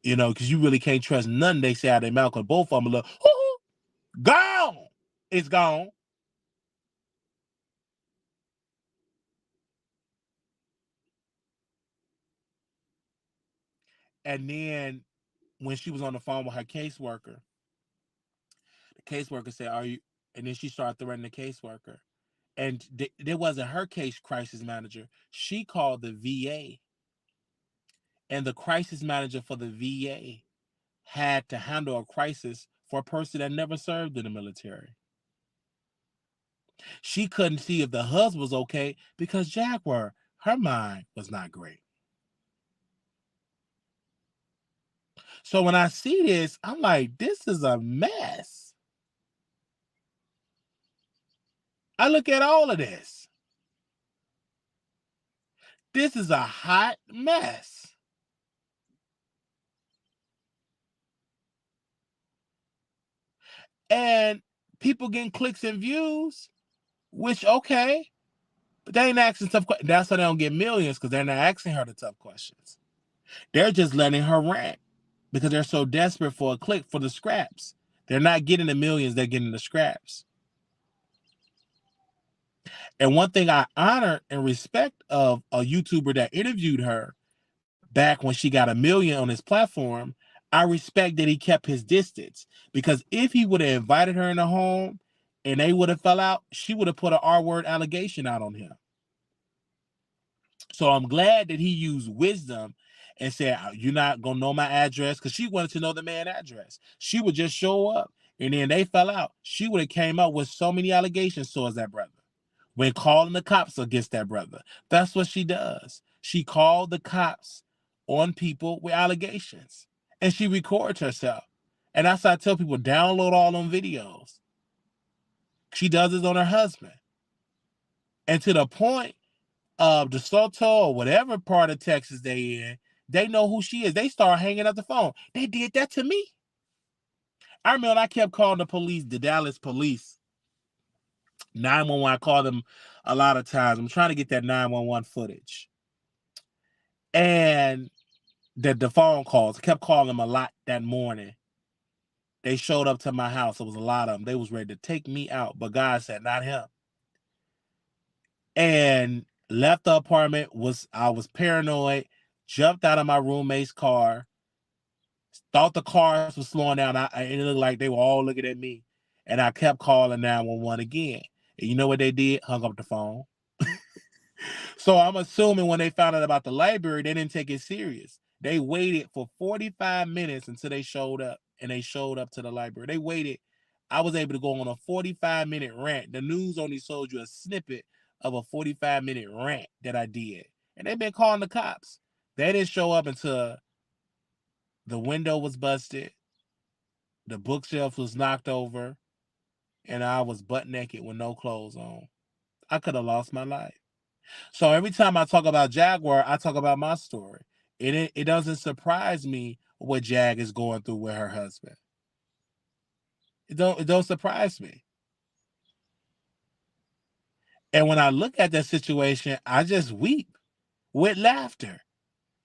You know, because you really can't trust none they say out of their mouth, because both of them are like, gone. It's gone. And then when she was on the phone with her caseworker, the caseworker said, "Are you?" And then she started threatening the caseworker. And there wasn't her case crisis manager. She called the VA. And the crisis manager for the VA had to handle a crisis for a person that never served in the military. She couldn't see if the husband was okay because Jaguar, her mind was not great. So when I see this, I'm like, this is a mess. I look at all of this. This is a hot mess. And people getting clicks and views, which, okay, but they ain't asking tough questions. That's why they don't get millions, because they're not asking her the tough questions. They're just letting her rant because they're so desperate for a click, for the scraps. They're not getting the millions, they're getting the scraps. And one thing I honor and respect of a YouTuber that interviewed her back when she got 1 million on his platform, I respect that he kept his distance, because if he would have invited her in the home and they would have fell out, she would have put an R-word allegation out on him. So I'm glad that he used wisdom and said, "You're not gonna know my address," because she wanted to know the man's address. She would just show up, and then they fell out. She would have came up with so many allegations towards that brother, when calling the cops against that brother. That's what she does. She called the cops on people with allegations, and she records herself. And that's why I tell people, download all them videos. She does this on her husband. And to the point of DeSoto or whatever part of Texas they in, they know who she is. They start hanging up the phone. They did that to me. I remember I kept calling the police, the Dallas police, 911. I call them a lot of times. I'm trying to get that 911 footage. And the phone calls, I kept calling them a lot that morning. They showed up to my house. It was a lot of them. They was ready to take me out, but God said, not him. And left the apartment. I was paranoid, jumped out of my roommate's car, thought the cars were slowing down. It looked like they were all looking at me. And I kept calling 911 again. And you know what they did? Hung up the phone. So I'm assuming when they found out about the library, they didn't take it serious. They waited for 45 minutes until they showed up. And they showed up to the library. They waited. I was able to go on a 45-minute rant. The news only showed you a snippet of a 45-minute rant that I did. And they've been calling the cops. They didn't show up until the window was busted, the bookshelf was knocked over, and I was butt naked with no clothes on. I could have lost my life. So every time I talk about Jaguar, I talk about my story. It doesn't surprise me what Jag is going through with her husband. It don't surprise me. And when I look at that situation, I just weep with laughter.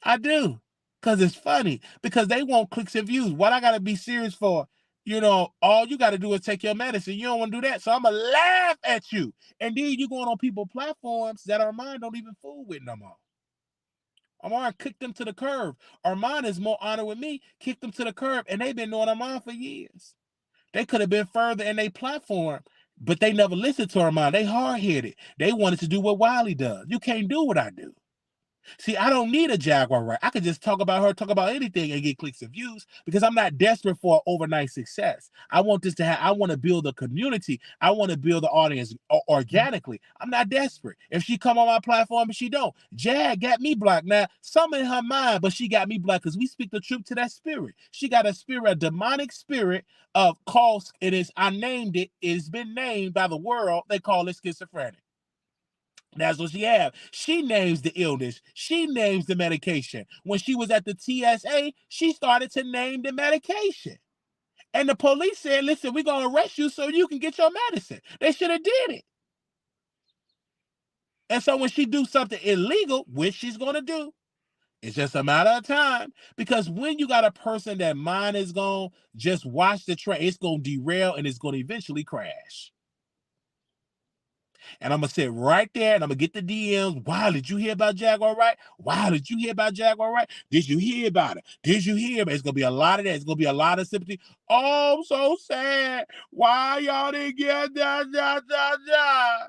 I do. Because it's funny. Because they want clicks and views. What I gotta be serious for? All you gotta do is take your medicine. You don't want to do that. So I'm gonna laugh at you. And then you going on people's platforms that Armand don't even fool with no more. Armand kicked them to the curb. Armand is more honored with me, kicked them to the curb, and they've been knowing Armand for years. They could have been further in their platform, but they never listened to Armand. They hard-headed. They wanted to do what Wiley does. You can't do what I do. See, I don't need a Jaguar, right? I could just talk about her, talk about anything, and get clicks and views because I'm not desperate for overnight success. I want this to have. I want to build a community. I want to build the audience organically. I'm not desperate. If she come on my platform and she don't, Jag got me blocked. Now, some in her mind, but she got me blocked because we speak the truth to that spirit. She got a spirit, a demonic spirit of calls. It is. I named it. It's been named by the world. They call it schizophrenic. That's what she have. She names the illness. She names the medication. When she was at the TSA, she started to name the medication. And the police said, listen, we're going to arrest you so you can get your medicine. They should have did it. And so when she do something illegal, which she's going to do, it's just a matter of time. Because when you got a person that mind is gone, just watch the train. It's going to derail and it's going to eventually crash. And I'm going to sit right there and I'm going to get the DMs. Wow, did you hear about Jaguar Wright? Wow, did you hear about Jaguar Wright? Did you hear about it? Did you hear about it? It's going to be a lot of that. It's going to be a lot of sympathy. Oh, I'm so sad. Why y'all didn't get that?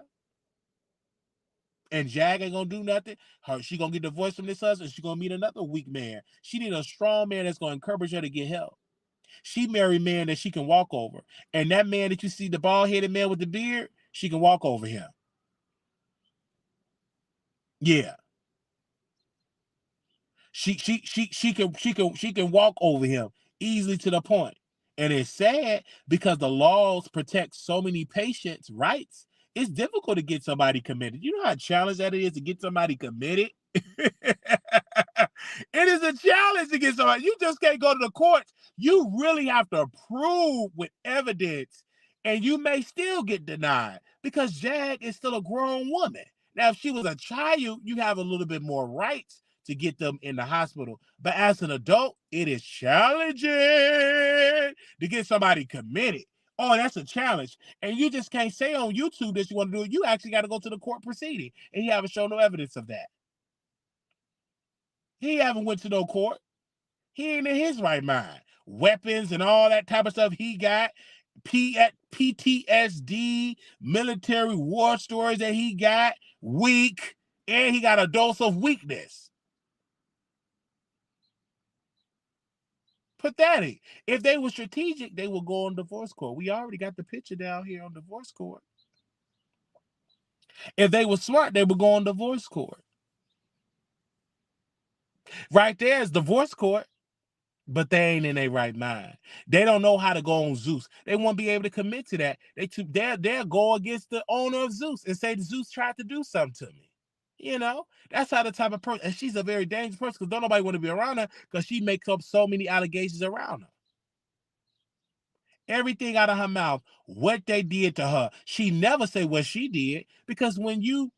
And Jag ain't going to do nothing. She going to get divorced from this husband. She going to meet another weak man. She need a strong man that's going to encourage her to get help. She married a man that she can walk over. And that man that you see, the bald-headed man with the beard, she can walk over him. Yeah. She can walk over him easily to the point. And it's sad because the laws protect so many patients' rights. It's difficult to get somebody committed. You know how challenging that is to get somebody committed? It is a challenge to get somebody. You just can't go to the courts. You really have to prove with evidence, and you may still get denied because Jag is still a grown woman. Now, if she was a child, you have a little bit more rights to get them in the hospital. But as an adult, it is challenging to get somebody committed. Oh, that's a challenge. And you just can't say on YouTube that you want to do it. You actually got to go to the court proceeding. And you haven't shown no evidence of that. He haven't went to no court. He ain't in his right mind. Weapons and all that type of stuff he got. PTSD, military war stories that he got. Weak. And he got a dose of weakness. Pathetic. If they were strategic, they would go on divorce court. We already got the picture down here on divorce court. If they were smart, they would go on divorce court. Right there is divorce court, but they ain't in their right mind. They don't know how to go on Zeus. They won't be able to commit to that. They'll go against the owner of Zeus and say Zeus tried to do something to me. That's how the type of person, and she's a very dangerous person because don't nobody want to be around her because she makes up so many allegations around her. Everything out of her mouth, what they did to her. She never say what she did because when you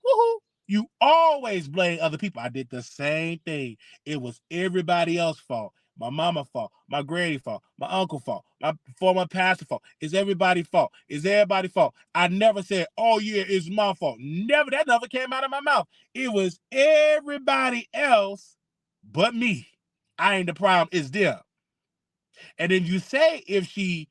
always blame other people. I did the same thing. It was everybody else's fault. My mama fault, my granny fault, my uncle fault, my former pastor fault. It's everybody's fault. It's everybody's fault. I never said, oh yeah, it's my fault. That never came out of my mouth. It was everybody else but me. I ain't the problem, it's them. And then you say if she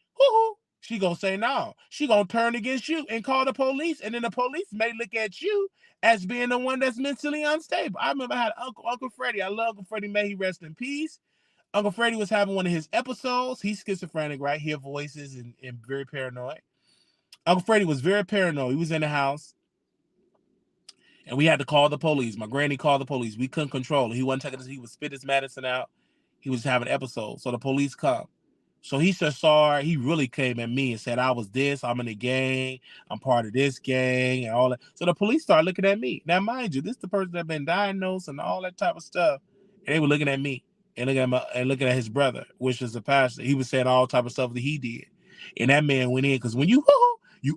gonna say no. She gonna turn against you and call the police. And then the police may look at you as being the one that's mentally unstable. I remember I had Uncle Freddie. I love Uncle Freddie. May he rest in peace. Uncle Freddie was having one of his episodes. He's schizophrenic, right? Hear voices and very paranoid. Uncle Freddie was very paranoid. He was in the house. And we had to call the police. My granny called the police. We couldn't control it. He wasn't taking this. He would spit his medicine out. He was having episodes. So the police come. So he said sorry. He really came at me and said I was this. I'm in the gang. I'm part of this gang and all that. So the police started looking at me. Now, mind you, this is the person that been diagnosed and all that type of stuff. And they were looking at me and looking at his brother, which is a pastor. He was saying all type of stuff that he did. And that man went in because when you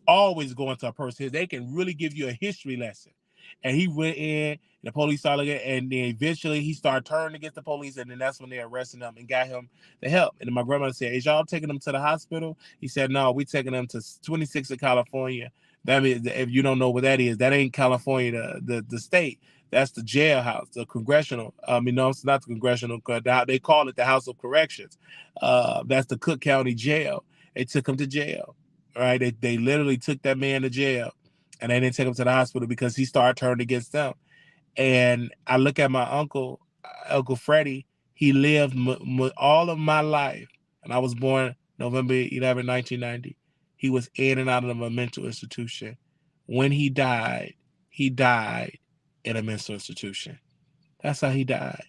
always go into a person, they can really give you a history lesson. And he went in, the police started looking, and then eventually he started turning against the police, and then that's when they arrested him and got him the help. And then my grandmother said, "Is y'all taking him to the hospital?" He said, "No, we taking him to 26 of California." That means, if you don't know what that is, that ain't California, the state. That's the jailhouse, the congressional. No, it's not the congressional. They call it the House of Corrections. That's the Cook County Jail. They took him to jail. Right? They literally took that man to jail. And they didn't take him to the hospital because he started turning against them. And I look at my uncle, Uncle Freddie. He lived all of my life. And I was born November 11, 1990. He was in and out of a mental institution. When he died in a mental institution. That's how he died.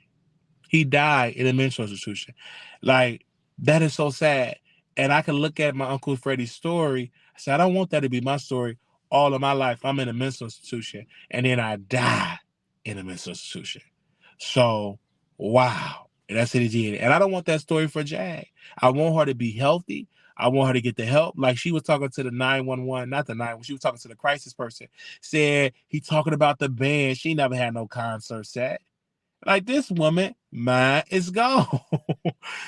He died in a mental institution. Like, that is so sad. And I can look at my Uncle Freddie's story. I said, I don't want that to be my story. All of my life, I'm in a mental institution, and then I die in a mental institution. So, wow, that's what he did. And I don't want that story for Jag. I want her to be healthy. I want her to get the help. Like she was talking to the 911, not the 911, she was talking to the crisis person. Said he talking about the band. She never had no concert set. Like, this woman, mine is gone.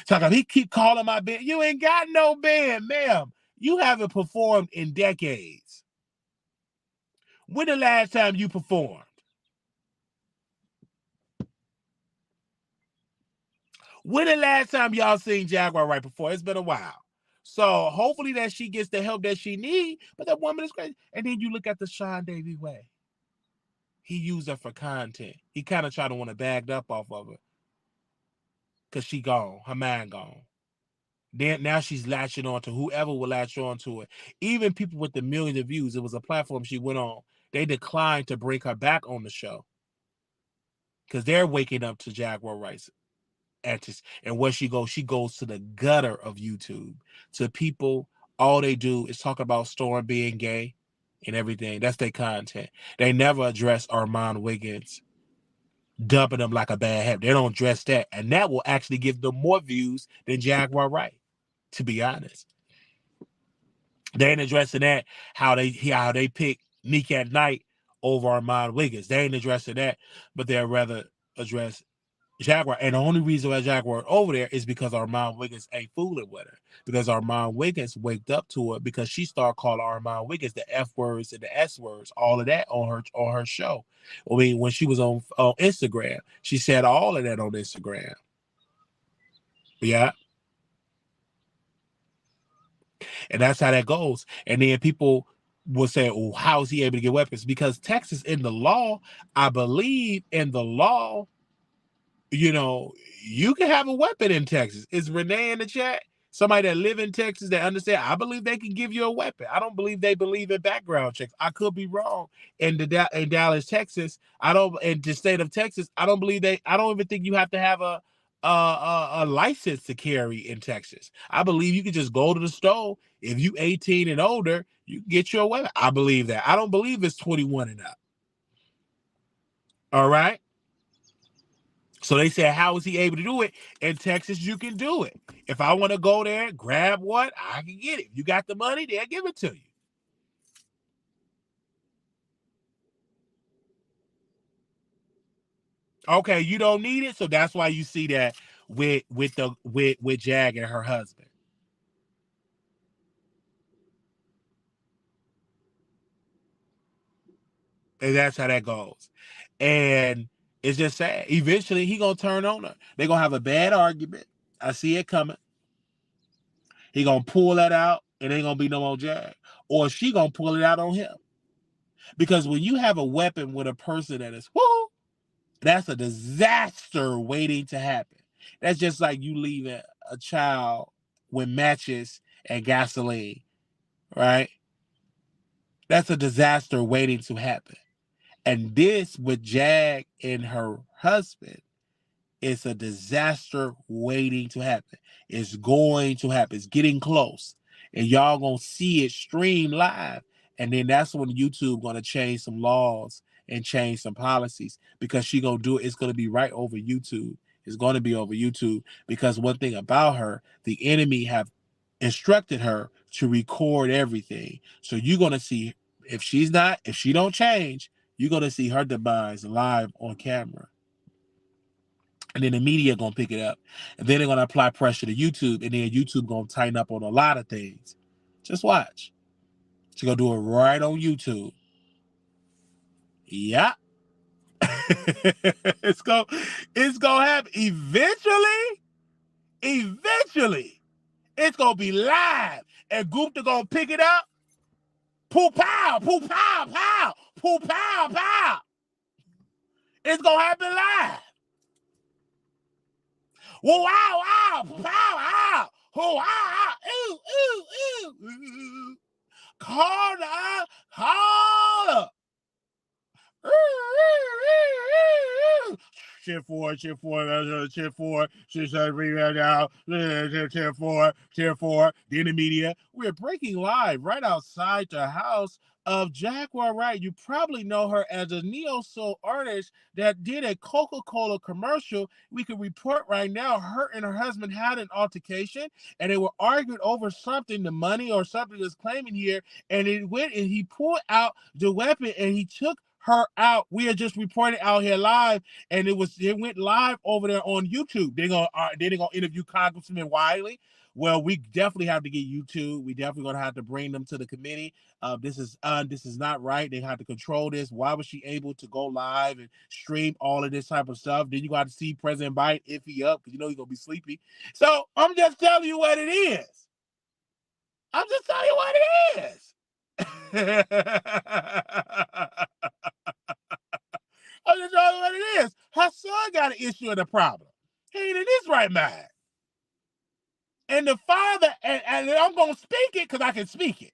Talking, he keep calling my band. You ain't got no band, ma'am. You haven't performed in decades. When the last time you performed? When the last time y'all seen Jaguar Wright before? It's been a while. So hopefully that she gets the help that she needs. But that woman is crazy. And then you look at the Sean Davy way. He used her for content. He kind of tried to want to bag up off of her. Because she gone. Her mind gone. Then now she's latching on to whoever will latch on to it. Even people with the millions of views. It was a platform she went on. They declined to bring her back on the show. Because they're waking up to Jaguar Wright's antics. And where she goes to the gutter of YouTube. To people, all they do is talk about Storm being gay and everything. That's their content. They never address Armand Wiggins dumping them like a bad habit. They don't address that. And that will actually give them more views than Jaguar Wright, to be honest. They ain't addressing that, how they pick Nick at Night over Armand Wiggins. They ain't addressing that, but they'd rather address Jaguar. And the only reason why Jaguar over there is because Armand Wiggins ain't fooling with her. Because Armand Wiggins waked up to her because she started calling Armand Wiggins the F words and the S words, all of that on her show. I mean, when she was on Instagram, she said all of that on Instagram. Yeah. And that's how that goes. And then people will say, oh, how is he able to get weapons? Because Texas, in the law, I believe in the law, you can have a weapon in Texas. Is Renee in the chat? Somebody that live in Texas that understand, I believe they can give you a weapon. I don't believe they believe in background checks. I could be wrong. In Dallas, Texas, in the state of Texas, I don't even think you have to have a license to carry in Texas. I believe you can just go to the store. If you 18 and older, you can get your weapon. I believe that. I don't believe it's 21 and up. All right. So they said, how is he able to do it? In Texas, you can do it. If I want to go there, grab one, I can get it. If you got the money, they'll give it to you. Okay, you don't need it, so that's why you see that with Jag and her husband. And that's how that goes. And it's just sad. Eventually, he gonna turn on her. They're gonna have a bad argument. I see it coming. He gonna pull that out, and ain't gonna be no more Jag. Or she gonna pull it out on him. Because when you have a weapon with a person that is, whoo, that's a disaster waiting to happen. That's just like you leaving a child with matches and gasoline, right? That's a disaster waiting to happen. And this with Jag and her husband, it's a disaster waiting to happen. It's going to happen. It's getting close. And y'all gonna see it stream live. And then that's when YouTube gonna change some laws and change some policies, because she gonna do it. It's gonna be right over YouTube. It's gonna be over YouTube, because one thing about her, the enemy have instructed her to record everything. So you're gonna see, if she don't change, you're gonna see her demise live on camera. And then the media gonna pick it up, and then they're gonna apply pressure to YouTube, and then YouTube gonna tighten up on a lot of things. Just watch. She's gonna do it right on YouTube. Yeah. it's gonna happen. Eventually, it's gonna be live. And Gupta gonna pick it up. Poo pow, poo pow, pow, poo pow, pow. It's gonna happen live. Whoa, wow, wow, pow, wow, whoa, wow, ooh, ooh, ooh. Carter. Cheer for, cheer for, cheer for, cheer for. The media. We're breaking live right outside the house of Jaguar Wright. You probably know her as a neo-soul artist that did a Coca-Cola commercial. We can report right now her and her husband had an altercation, and they were arguing over something, the money or something that's claiming here, and it went and he pulled out the weapon and he took her out. We are just reporting out here live, and it went live over there on YouTube. They're gonna interview Congressman Wiley. Well, we definitely have to get YouTube. We definitely gonna have to bring them to the committee. This is not right. They have to control this. Why was she able to go live and stream all of this type of stuff? Then you got to see President Biden iffy up, because you know he's gonna be sleepy. So I'm just telling you what it is. I'm just telling you what it is. I'm just telling you what it is. Her son got an issue and a problem. He ain't in his right mind. And the father, and I'm going to speak it because I can speak it.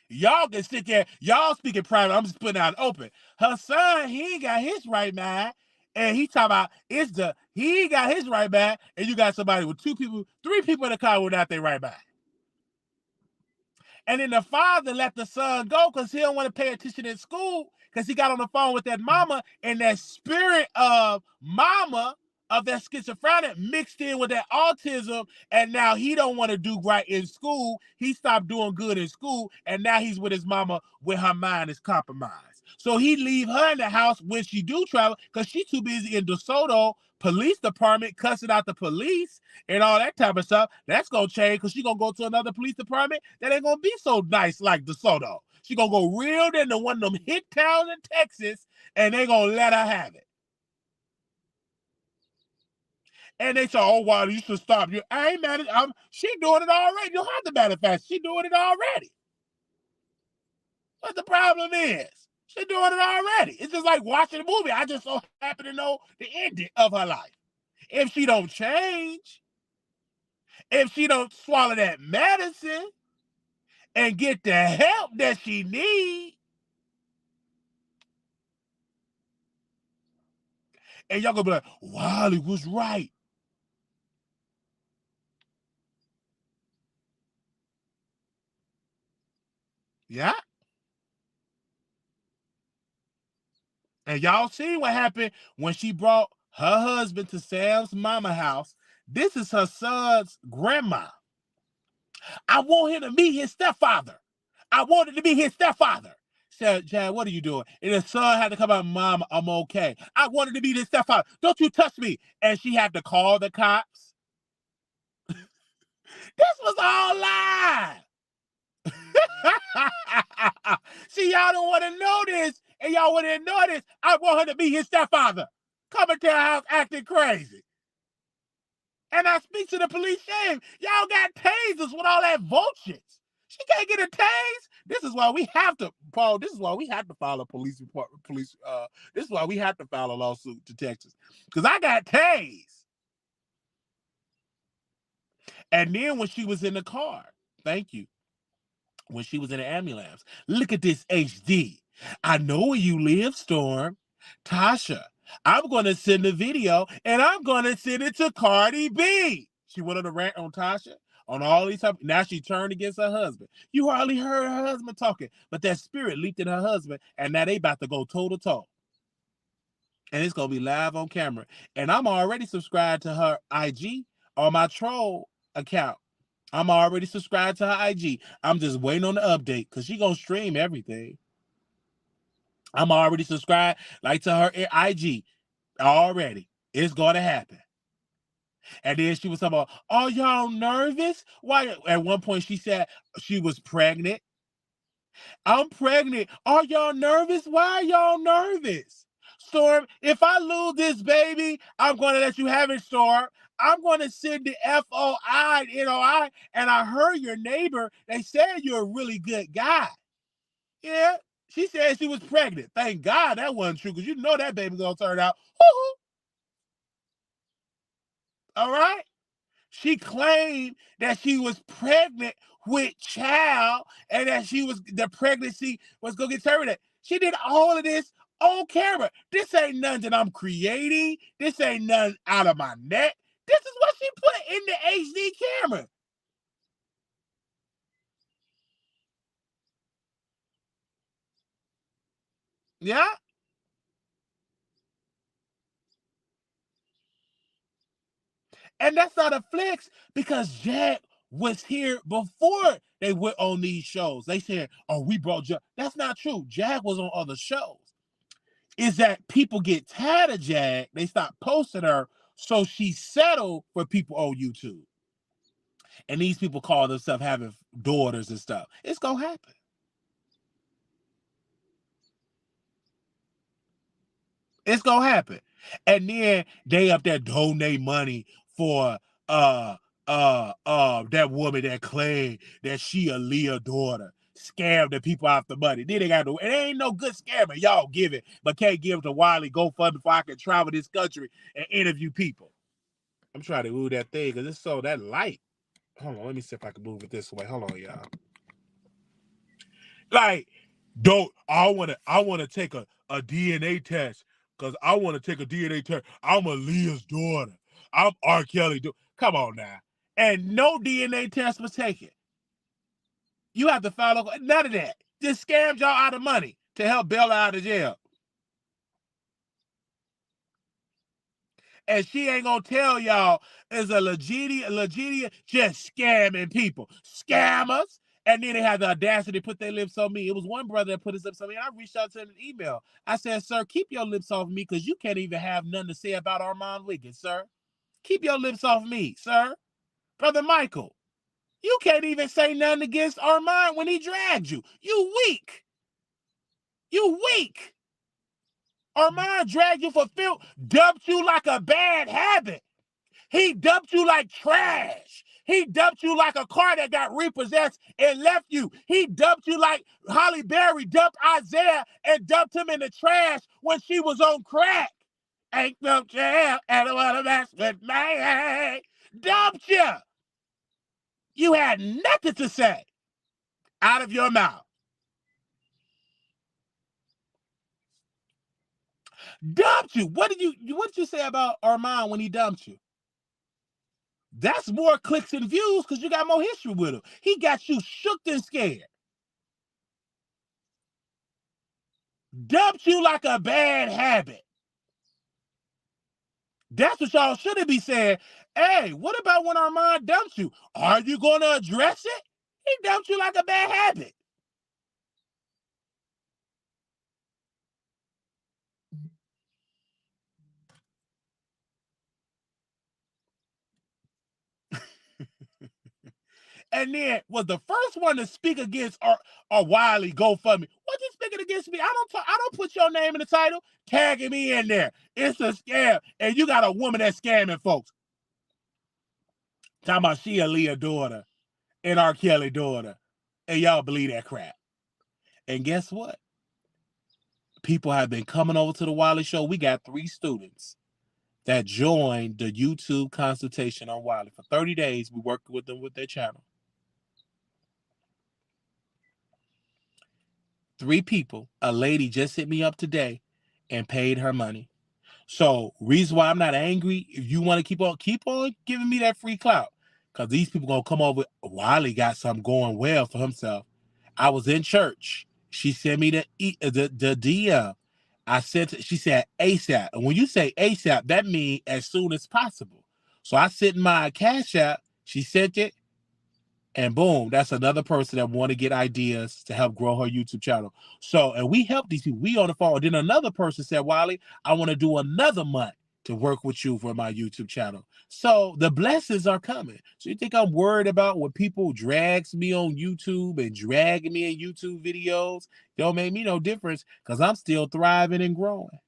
Y'all can sit there. Y'all speak in private. I'm just putting out open. Her son, he ain't got his right mind. And he talking about he ain't got his right mind. And you got somebody with 3 people in the car without their right mind. And then the father let the son go because he don't want to pay attention in school, because he got on the phone with that mama, and that spirit of mama, of that schizophrenic, mixed in with that autism, and now he don't want to do right in school. He stopped doing good in school, and now he's with his mama when her mind is compromised. So he leave her in the house when she do travel, because she's too busy in DeSoto police department cussing out the police and all that type of stuff. That's gonna change, because she's gonna go to another police department that ain't gonna be so nice like DeSoto. She's gonna go real into one of them hit towns in Texas, and they gonna let her have it. And they say, "Oh, well, you should stop." I ain't mad at she doing it already. You don't have to manifest. She doing it already. What the problem is? She doing it already. It's just like watching a movie. I just so happen to know the ending of her life. If she don't change, if she don't swallow that medicine and get the help that she needs, and y'all gonna be like, Wiley was right. Yeah. And y'all see what happened when she brought her husband to Sam's mama house. This is her son's grandma. I want him to meet his stepfather. I wanted to meet his stepfather. Said, Chad, what are you doing? And the son had to come out, Mom, I'm okay. I wanted to meet his stepfather. Don't you touch me. And she had to call the cops. This was all live. See, y'all don't want to know this, and y'all want to know this. I want her to be his stepfather. Coming to our house acting crazy. And I speak to the police shame. Y'all got tasers with all that vultures. She can't get a tase. This is why we have to, Paul. This is why we have to file a police report. This is why we have to file a lawsuit to Texas, because I got tased. And then when she was in the car, thank you. When she was in the ambulance, look at this HD. I know where you live, Storm. Tasha, I'm going to send a video and I'm going to send it to Cardi B. She went on a rant on Tasha, on all these stuff. Now she turned against her husband. You hardly heard her husband talking, but that spirit leaped in her husband, and now they about to go toe to toe. And it's going to be live on camera. And I'm already subscribed to her IG on my troll account. I'm already subscribed to her IG. I'm just waiting on the update because she's going to stream everything. I'm already subscribed like to her IG already. It's going to happen. And then she was talking about, are y'all nervous? Why? At one point she said she was pregnant. I'm pregnant. Are y'all nervous? Why are y'all nervous? Storm, if I lose this baby, I'm going to let you have it, Storm. I'm going to send the FOI, NOI, and I heard your neighbor, they said you're a really good guy. Yeah, she said she was pregnant. Thank God that wasn't true, because you know that baby's going to turn out. Woo-hoo. All right? She claimed that she was pregnant with child and that the pregnancy was going to get terminated. She did all of this on camera. This ain't nothing that I'm creating. This ain't nothing out of my neck. This is what she put in the HD camera. Yeah? And that's not a flex, because Jag was here before they went on these shows. They said, oh, we brought Jag. That's not true. Jag was on other shows. Is that people get tired of Jag, they stop posting her, so she settled for people on YouTube. And these people call themselves having daughters and stuff. It's gonna happen. It's gonna happen. And then they up there donate money for that woman that claimed that she a Leah daughter. Scam the people out the money. Then they got to, it ain't no good scammer. Y'all give it, but can't give it to Wiley GoFundMe before I can travel this country and interview people. I'm trying to move that thing because it's so that light. Hold on, let me see if I can move it this way. Hold on, y'all. Like, I wanna take a DNA test because I want to take a DNA test. I'm a Leah's daughter. I'm R. Kelly. Come on now. And no DNA test was taken. You have to follow none of that. Just scammed y'all out of money to help bail out of jail. And she ain't gonna tell y'all is a legitia just scamming people. Scammers. And then they had the audacity to put their lips on me. It was one brother that put his lips on me, and I reached out to him in an email. I said, sir, keep your lips off me, because you can't even have nothing to say about Armand Wiggins, sir. Keep your lips off me, sir. Brother Michael, you can't even say nothing against Armand when he dragged you. You weak. You weak. Armand dragged you for filth, dumped you like a bad habit. He dumped you like trash. He dumped you like a car that got repossessed and left you. He dumped you like Holly Berry dumped Isaiah and dumped him in the trash when she was on crack. Ain't no jail, and I want to mess with me. Dumped you. You had nothing to say out of your mouth. Dumped you. What did you say about Armand when he dumped you? That's more clicks and views because you got more history with him. He got you shook and scared. Dumped you like a bad habit. That's what y'all shouldn't be saying. Hey, what about when Armand dumped you? Are you going to address it? He dumped you like a bad habit. And then was the first one to speak against our Wiley GoFundMe. What you speaking against me? I don't put your name in the title, tagging me in there. It's a scam, and you got a woman that's scamming folks. Talking about she a Leah daughter and R. Kelly daughter, and y'all believe that crap. And guess what? People have been coming over to the Wiley Show. We got 3 students that joined the YouTube consultation on Wiley. For 30 days, we worked with them with their channel. 3 people. A lady just hit me up today and paid her money. So reason why I'm not angry, if you want to keep on giving me that free clout, because these people gonna come over. Wiley got something going well for himself. I was in church. She sent me the DM. I sent it. She said ASAP. And when you say ASAP, that means as soon as possible. So I sent my Cash App. She sent it. And boom, that's another person that want to get ideas to help grow her YouTube channel. So, and we help these people. We on the phone. Then another person said, Wiley, I want to do another month to work with you for my YouTube channel. So the blessings are coming. So you think I'm worried about when people drags me on YouTube and dragging me in YouTube videos? Don't make me no difference because I'm still thriving and growing.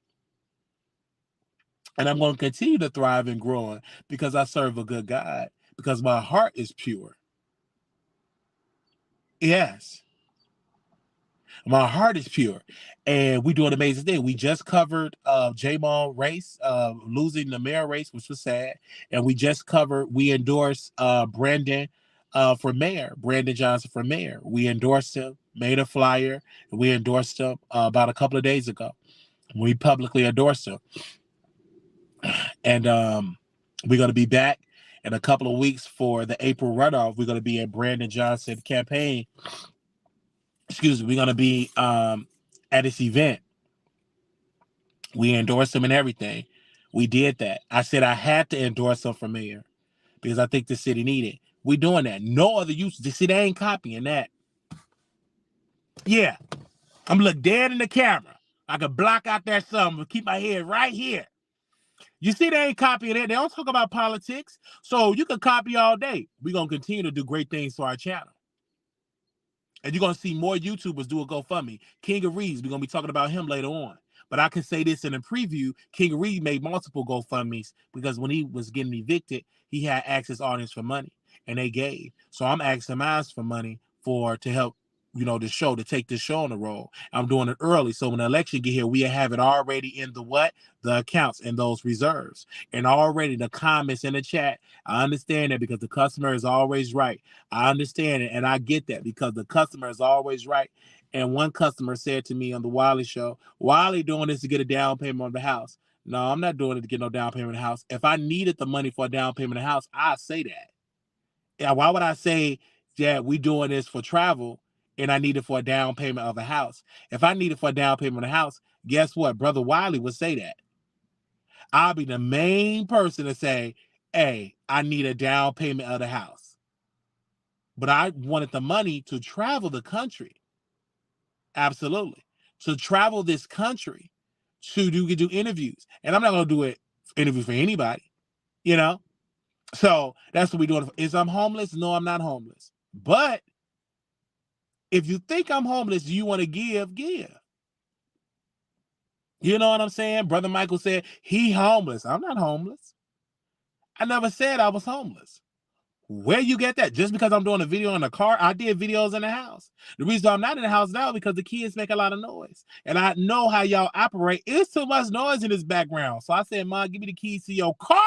And I'm going to continue to thrive and growing because I serve a good God, because my heart is pure. Yes. My heart is pure, and we do an amazing thing. We just covered J-Mall race, losing the mayor race, which was sad, and we endorsed Brandon for mayor, Brandon Johnson for mayor. We endorsed him, made a flyer, and we endorsed him about a couple of days ago. We publicly endorsed him, and we're going to be back in a couple of weeks for the April runoff. We're going to be at Brandon Johnson campaign. Excuse me, we're going to be at this event. We endorsed him and everything. We did that. I said I had to endorse him for mayor because I think the city needed. We doing that. No other use. The city ain't copying that. Yeah, I'm look dead in the camera. I could block out that something, keep my head right here. You see, they ain't copying it. They don't talk about politics. So you can copy all day. We're going to continue to do great things for our channel. And you're going to see more YouTubers do a GoFundMe. King of Reeds, we're going to be talking about him later on. But I can say this in a preview, King of Reeds made multiple GoFundMes because when he was getting evicted, he had asked his audience for money, and they gave. So I'm asking mine for money to help, the show, to take this show on the road. I'm doing it early, so when the election get here, we have it already in the accounts and those reserves. And already the comments in the chat, I understand that because the customer is always right. I understand it, and I get that because the customer is always right. And one customer said to me on the Wiley Show, Wiley doing this to get a down payment on the house. No, I'm not doing it to get no down payment on the house. If I needed the money for a down payment on the house, I'd say that. Yeah, why would I say that we doing this for travel and I need it for a down payment of a house? If I need it for a down payment of a house, guess what? Brother Wiley would say that. I'll be the main person to say, hey, I need a down payment of the house. But I wanted the money to travel the country. Absolutely. To travel this country to do interviews. And I'm not going to do it interview for anybody, So that's what we're doing. Is I'm homeless? No, I'm not homeless. But if you think I'm homeless, do you want to give? You know what I'm saying? Brother Michael said he homeless. I'm not homeless. I never said I was homeless. Where you get that? Just because I'm doing a video in the car? I did videos in the house. The reason I'm not in the house now is because the kids make a lot of noise. And I know how y'all operate. It's too much noise in this background. So I said, Mom, give me the keys to your car.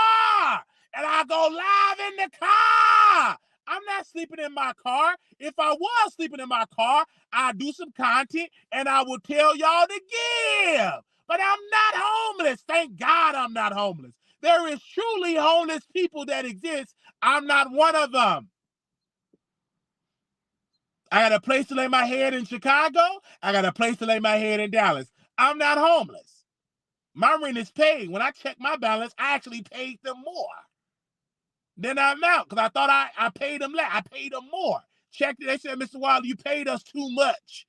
And I go live in the car. I'm not sleeping in my car. If I was sleeping in my car, I'd do some content and I would tell y'all to give. But I'm not homeless. Thank God I'm not homeless. There is truly homeless people that exist. I'm not one of them. I got a place to lay my head in Chicago. I got a place to lay my head in Dallas. I'm not homeless. My rent is paid. When I check my balance, I actually paid them more than I'm out because I thought I paid them less. I paid them more. Checked it. They said, Mr. Wiley, you paid us too much.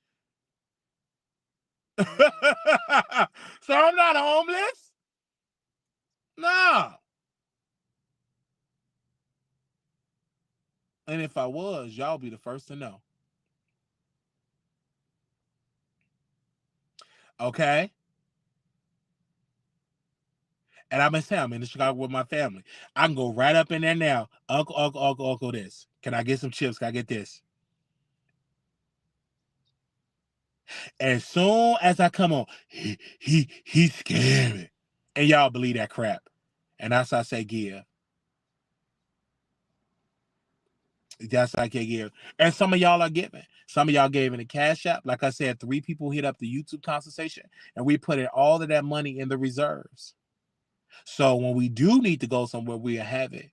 So I'm not homeless. No. And if I was, y'all be the first to know. Okay? And I'm in Chicago with my family. I can go right up in there now. Uncle, this. Can I get some chips? Can I get this? As soon as I come on, he's scary. And y'all believe that crap. And that's how I say give. That's what I can give. And some of y'all are giving. Some of y'all gave in the Cash App. Like I said, 3 people hit up the YouTube consultation, and we put in all of that money in the reserves. So when we do need to go somewhere, we have it.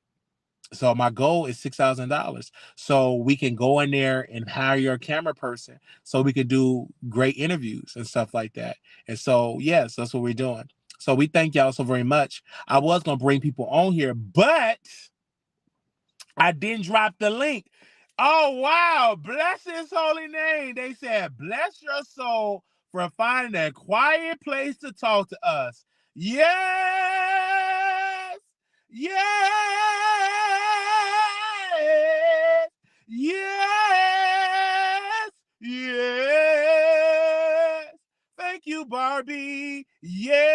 So my goal is $6,000. So we can go in there and hire a camera person so we can do great interviews and stuff like that. And so, yes, that's what we're doing. So we thank y'all so very much. I was going to bring people on here, but I didn't drop the link. Oh, wow. Bless his holy name. They said, bless your soul for finding a quiet place to talk to us. Yes. Yes. Yes. Yes. Thank you, Barbie. Yes.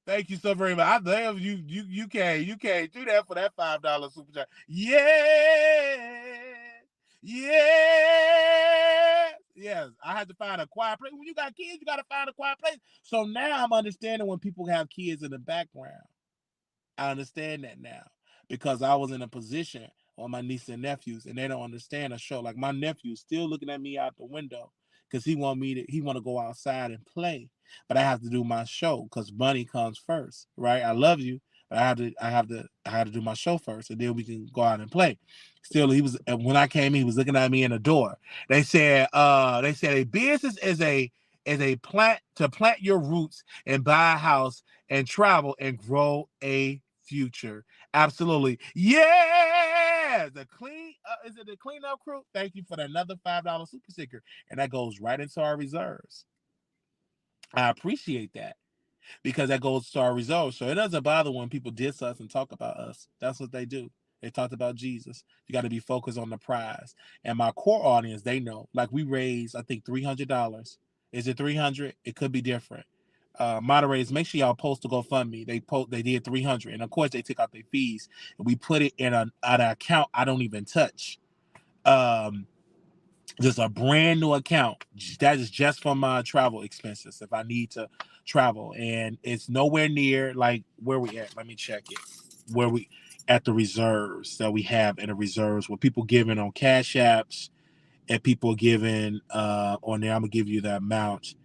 Thank you so very much. I love you. You can't do that for that $5 super chat. Yes. Yes. Yes. I had to find a quiet place. When you got kids, you got to find a quiet place. So now I'm understanding when people have kids in the background. I understand that now because I was in a position on my niece and nephews, and they don't understand a show. Like my nephew's still looking at me out the window because he want to go outside and play, but I have to do my show because money comes first, right? I love you, but I have to do my show first, and then we can go out and play. Still, when I came in, he was looking at me in the door. They said a business is a plant your roots and buy a house and travel and grow a future. Absolutely. Yeah. The clean is it the cleanup crew? Thank you for another $5 super sticker. And that goes right into our reserves. I appreciate that because that goes to our reserves. So it doesn't bother when people diss us and talk about us. That's what they do. They talked about Jesus. You got to be focused on the prize. And my core audience, they know. Like we raised, I think $300. Is it 300? It could be different. Moderators, make sure y'all post to GoFundMe. They did 300, and of course they took out their fees. And we put it in an account I don't even touch. Just a brand new account that is just for my travel expenses if I need to travel, and it's nowhere near like where we at. Let me check it. Where we at the reserves that we have in the reserves where people giving on Cash Apps and people giving on there. I'm gonna give you the amount.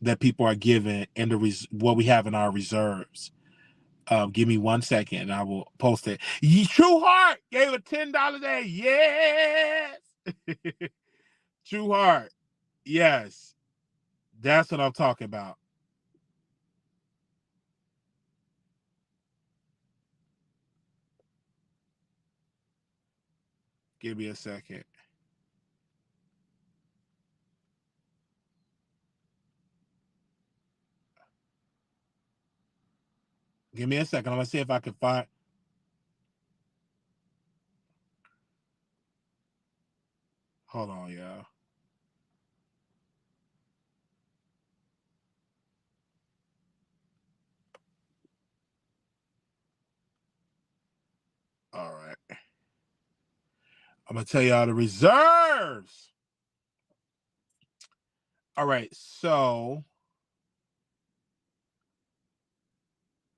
That people are giving in what we have in our reserves. Give me 1 second and I will post it. True Heart gave a $10 day. Yes. True Heart. Yes. That's what I'm talking about. Give me a second. Give me a second. I'm going to see if I can find. Hold on, y'all. All right. I'm going to tell y'all the reserves. All right. So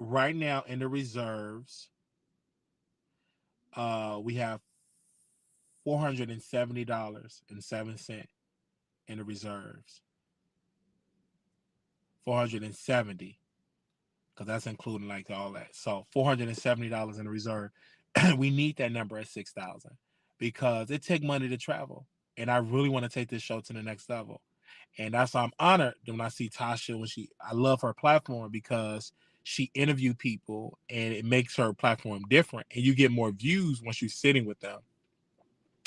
right now in the reserves, we have $470.07 in the reserves. 470, because that's including like all that. So $470 in the reserve. We need that number at 6,000 because it takes money to travel, and I really want to take this show to the next level. And that's why I'm honored when I see Tasha I love her platform because she interviewed people and it makes her platform different, and you get more views once you're sitting with them.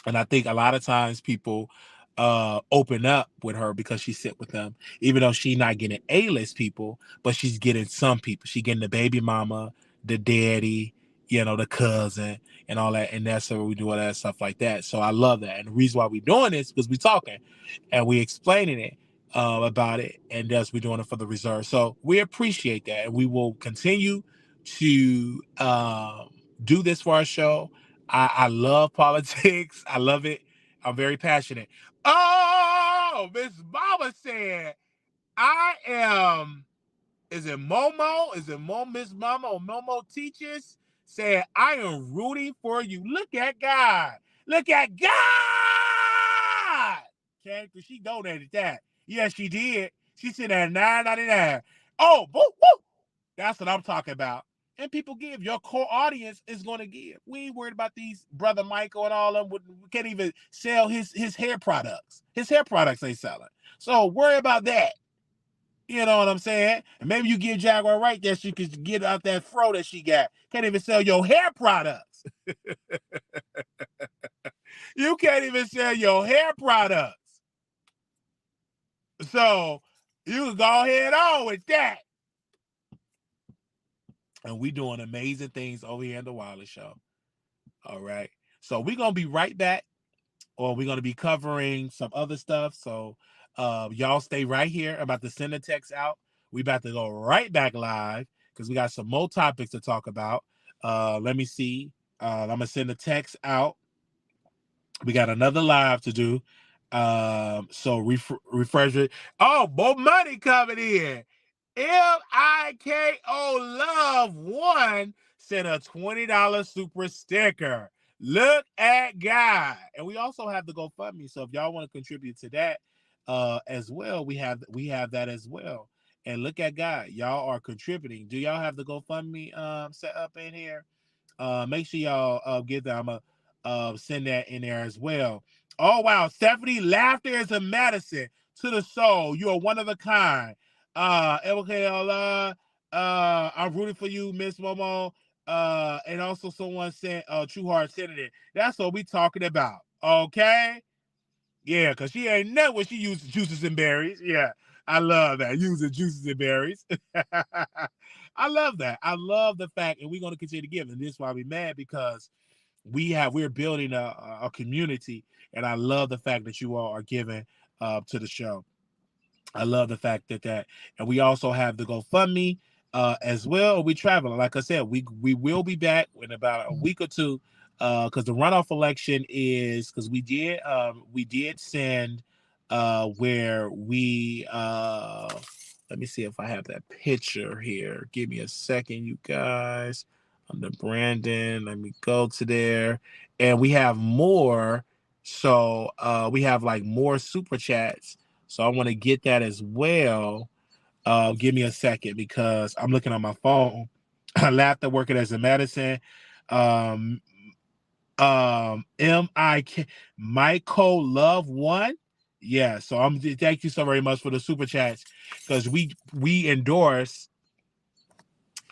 And I think a lot of times people open up with her because she sit with them, even though she's not getting A-list people, but she's getting some people. She's getting the baby mama, the daddy, the cousin, and all that. And that's how we do all that stuff like that. So I love that. And the reason why we're doing this is because we're talking and we explaining it about it, and thus we're doing it for the reserve. So we appreciate that, and we will continue to do this for our show. I love politics. I love it. I'm very passionate. Oh, Miss Mama said, I am Is it Momo? Is it Miss Mama or Momo Teaches? Said, I am rooting for you. Look at God. Look at God. Okay, because she donated that. Yes, she did. She said at $9.99. Oh, woo, woo. That's what I'm talking about. And people give. Your core audience is going to give. We ain't worried about these Brother Michael and all of them. We can't even sell his hair products. His hair products ain't selling. So worry about that. You know what I'm saying? And maybe you give Jaguar Wright that she could get out that fro that she got. Can't even sell your hair products. You can't even sell your hair products. So you can go ahead on with that. And we doing amazing things over here in the Wiley Show. All right. So we're going to be right back, or we're going to be covering some other stuff. So y'all stay right here. I'm about to send a text out. We about to go right back live because we got some more topics to talk about. Let me see. I'm going to send a text out. We got another live to do. So refresh it. Oh, more money coming in. Miko Love One sent a $20 super sticker. Look at God. And we also have the GoFundMe. So if y'all want to contribute to that as well, we have that as well. And look at God. Y'all are contributing. Do y'all have the GoFundMe set up in here? Make sure y'all get that. I'm going to send that in there as well. Oh, wow. Stephanie, laughter is a medicine to the soul. You are one of a kind. I'm rooting for you, Miss Momo. And also someone said True Heart sending it. That's what we talking about. Okay? Yeah, because she ain't know what she uses juices and berries. Yeah, I love that. Using juices and berries. I love that. I love the fact, and we're going to continue to give. And this is why we're mad, because we're building a community, and I love the fact that you all are giving to the show. I love the fact that, and we also have the GoFundMe as well. We traveling, like I said, we will be back in about a week or two, because the runoff election is, because we did send where we let me see if I have that picture here. Give me a second, you guys. Under Brandon, let me go to there, and we have more. So we have like more super chats. So I want to get that as well. Give me a second, because I'm looking on my phone. I laughed at working as a medicine. M-I-K Michael Love One. Yeah, so thank you so very much for the super chats, because we endorse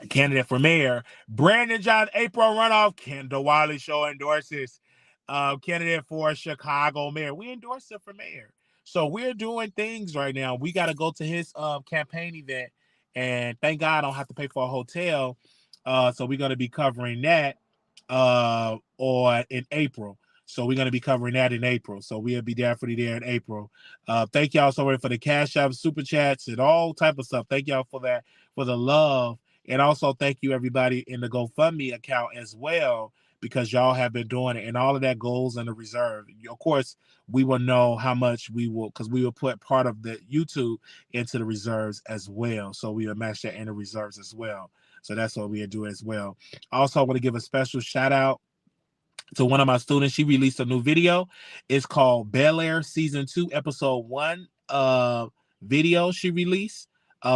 candidate for mayor Brandon John April runoff. The Wiley Show endorses candidate for Chicago mayor. We endorse him for mayor. So we're doing things right now. We got to go to his campaign event, and thank God I don't have to pay for a hotel. So we're going to be covering that or in April. So we're going to be covering that in April. So we'll be definitely there in April. Thank y'all so much for the Cash App, super chats, and all type of stuff. Thank y'all for that, for the love. And also thank you everybody in the GoFundMe account as well, because y'all have been doing it, and all of that goes in the reserve. Of course, we will know how much we will, because we will put part of the YouTube into the reserves as well. So we will match that in the reserves as well. So that's what we will do as well. Also, I want to give a special shout out to one of my students. She released a new video. It's called Bel Air Season 2, Episode 1 video she released.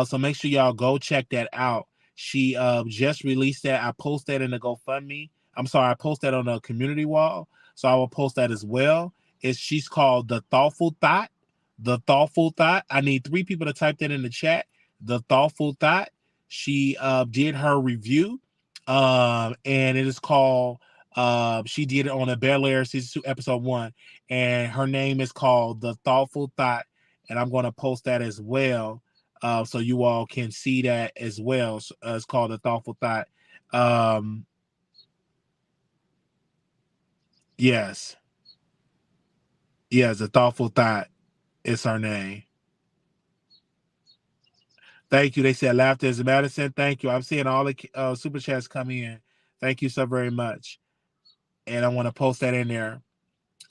So make sure y'all go check that out. She just released that. I post that in the GoFundMe. I'm sorry, I post that on the community wall. So I will post that as well. She's called The Thoughtful Thought. The Thoughtful Thought. I need 3 people to type that in the chat. The Thoughtful Thought. She did her review. And it is called, she did it on a Bel Air Season 2, Episode 1. And her name is called The Thoughtful Thought. And I'm going to post that as well. So you all can see that as well. So, it's called The Thoughtful Thought. Yes, The Thoughtful Thought is her name. Thank you. They said laughter is medicine. Thank you. I'm seeing all the super chats come in. Thank you so very much. And I want to post that in there.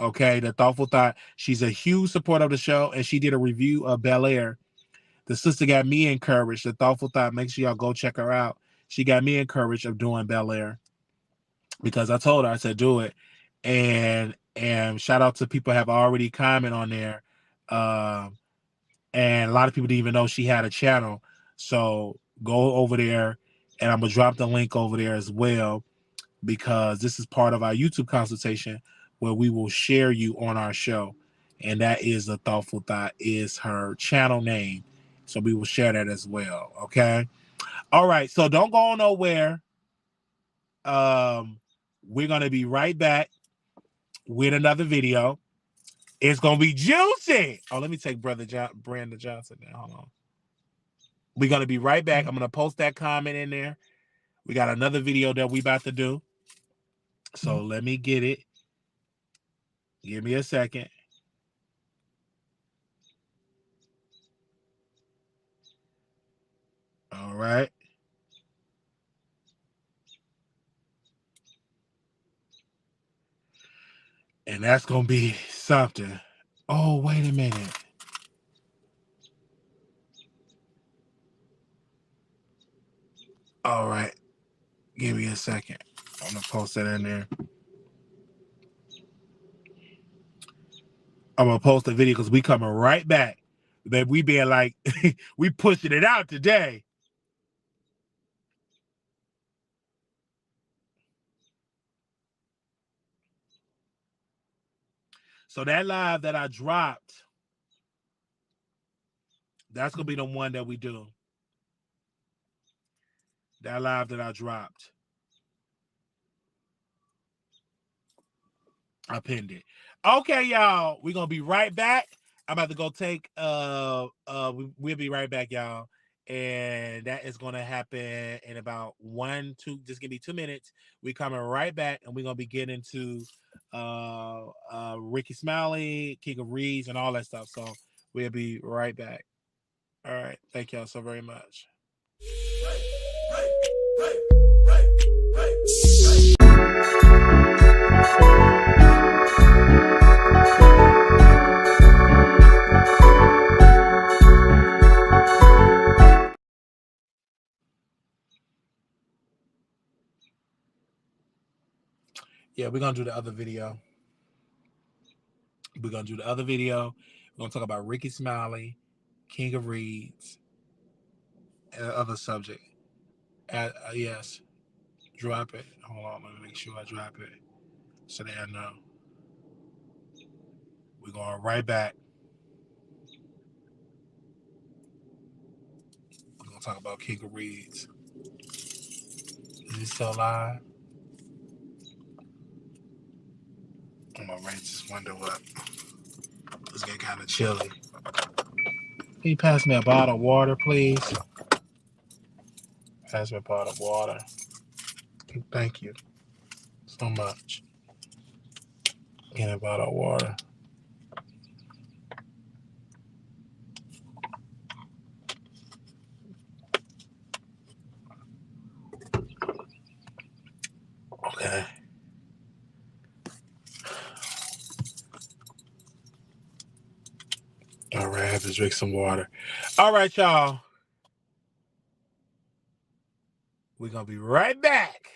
Okay, The Thoughtful Thought. She's a huge supporter of the show, and she did a review of Bel Air. The sister got me encouraged. The Thoughtful Thought. Make sure y'all go check her out. She got me encouraged of doing Bel Air because I told her, I said, do it. And shout out to people have already commented on there. And a lot of people didn't even know she had a channel. So go over there, and I'm going to drop the link over there as well, because this is part of our YouTube consultation where we will share you on our show. And that is The Thoughtful Thought is her channel name. So we will share that as well. Okay. All right. So don't go nowhere. We're going to be right back with another video. It's going to be juicy. Oh, let me take Brandon Johnson now. Hold on. We're going to be right back. I'm going to post that comment in there. We got another video that we about to do. So let me get it. Give me a second. All right. And that's going to be something. Oh, wait a minute. All right. Give me a second. I'm going to post that in there. I'm going to post the video because we coming right back. Babe, we being like, we pushing it out today. So that live that I dropped, that's going to be the one that we do. That live that I dropped. I pinned it. Okay, y'all. We're going to be right back. I'm about to go take, we'll be right back, y'all. And that is going to happen in about 1, 2, just give me 2 minutes. We're coming right back, and we're going to be getting into Ricky Smiley, King of Reeds, and all that stuff. So we'll be right back. All right. Thank y'all so very much. Yeah, we're going to do the other video. We're going to do the other video. We're going to talk about Ricky Smiley, King of Reeds, and other subject. Yes, drop it. Hold on, let me make sure I drop it so they know. We're going right back. We're going to talk about King of Reeds. Is it still live? I'm going to raise this window up. It's getting kind of chilly. Can you pass me a bottle of water, please? Pass me a bottle of water. Thank you so much. Get a bottle of water. Okay. All right, I have to drink some water. All right, y'all. We're going to be right back.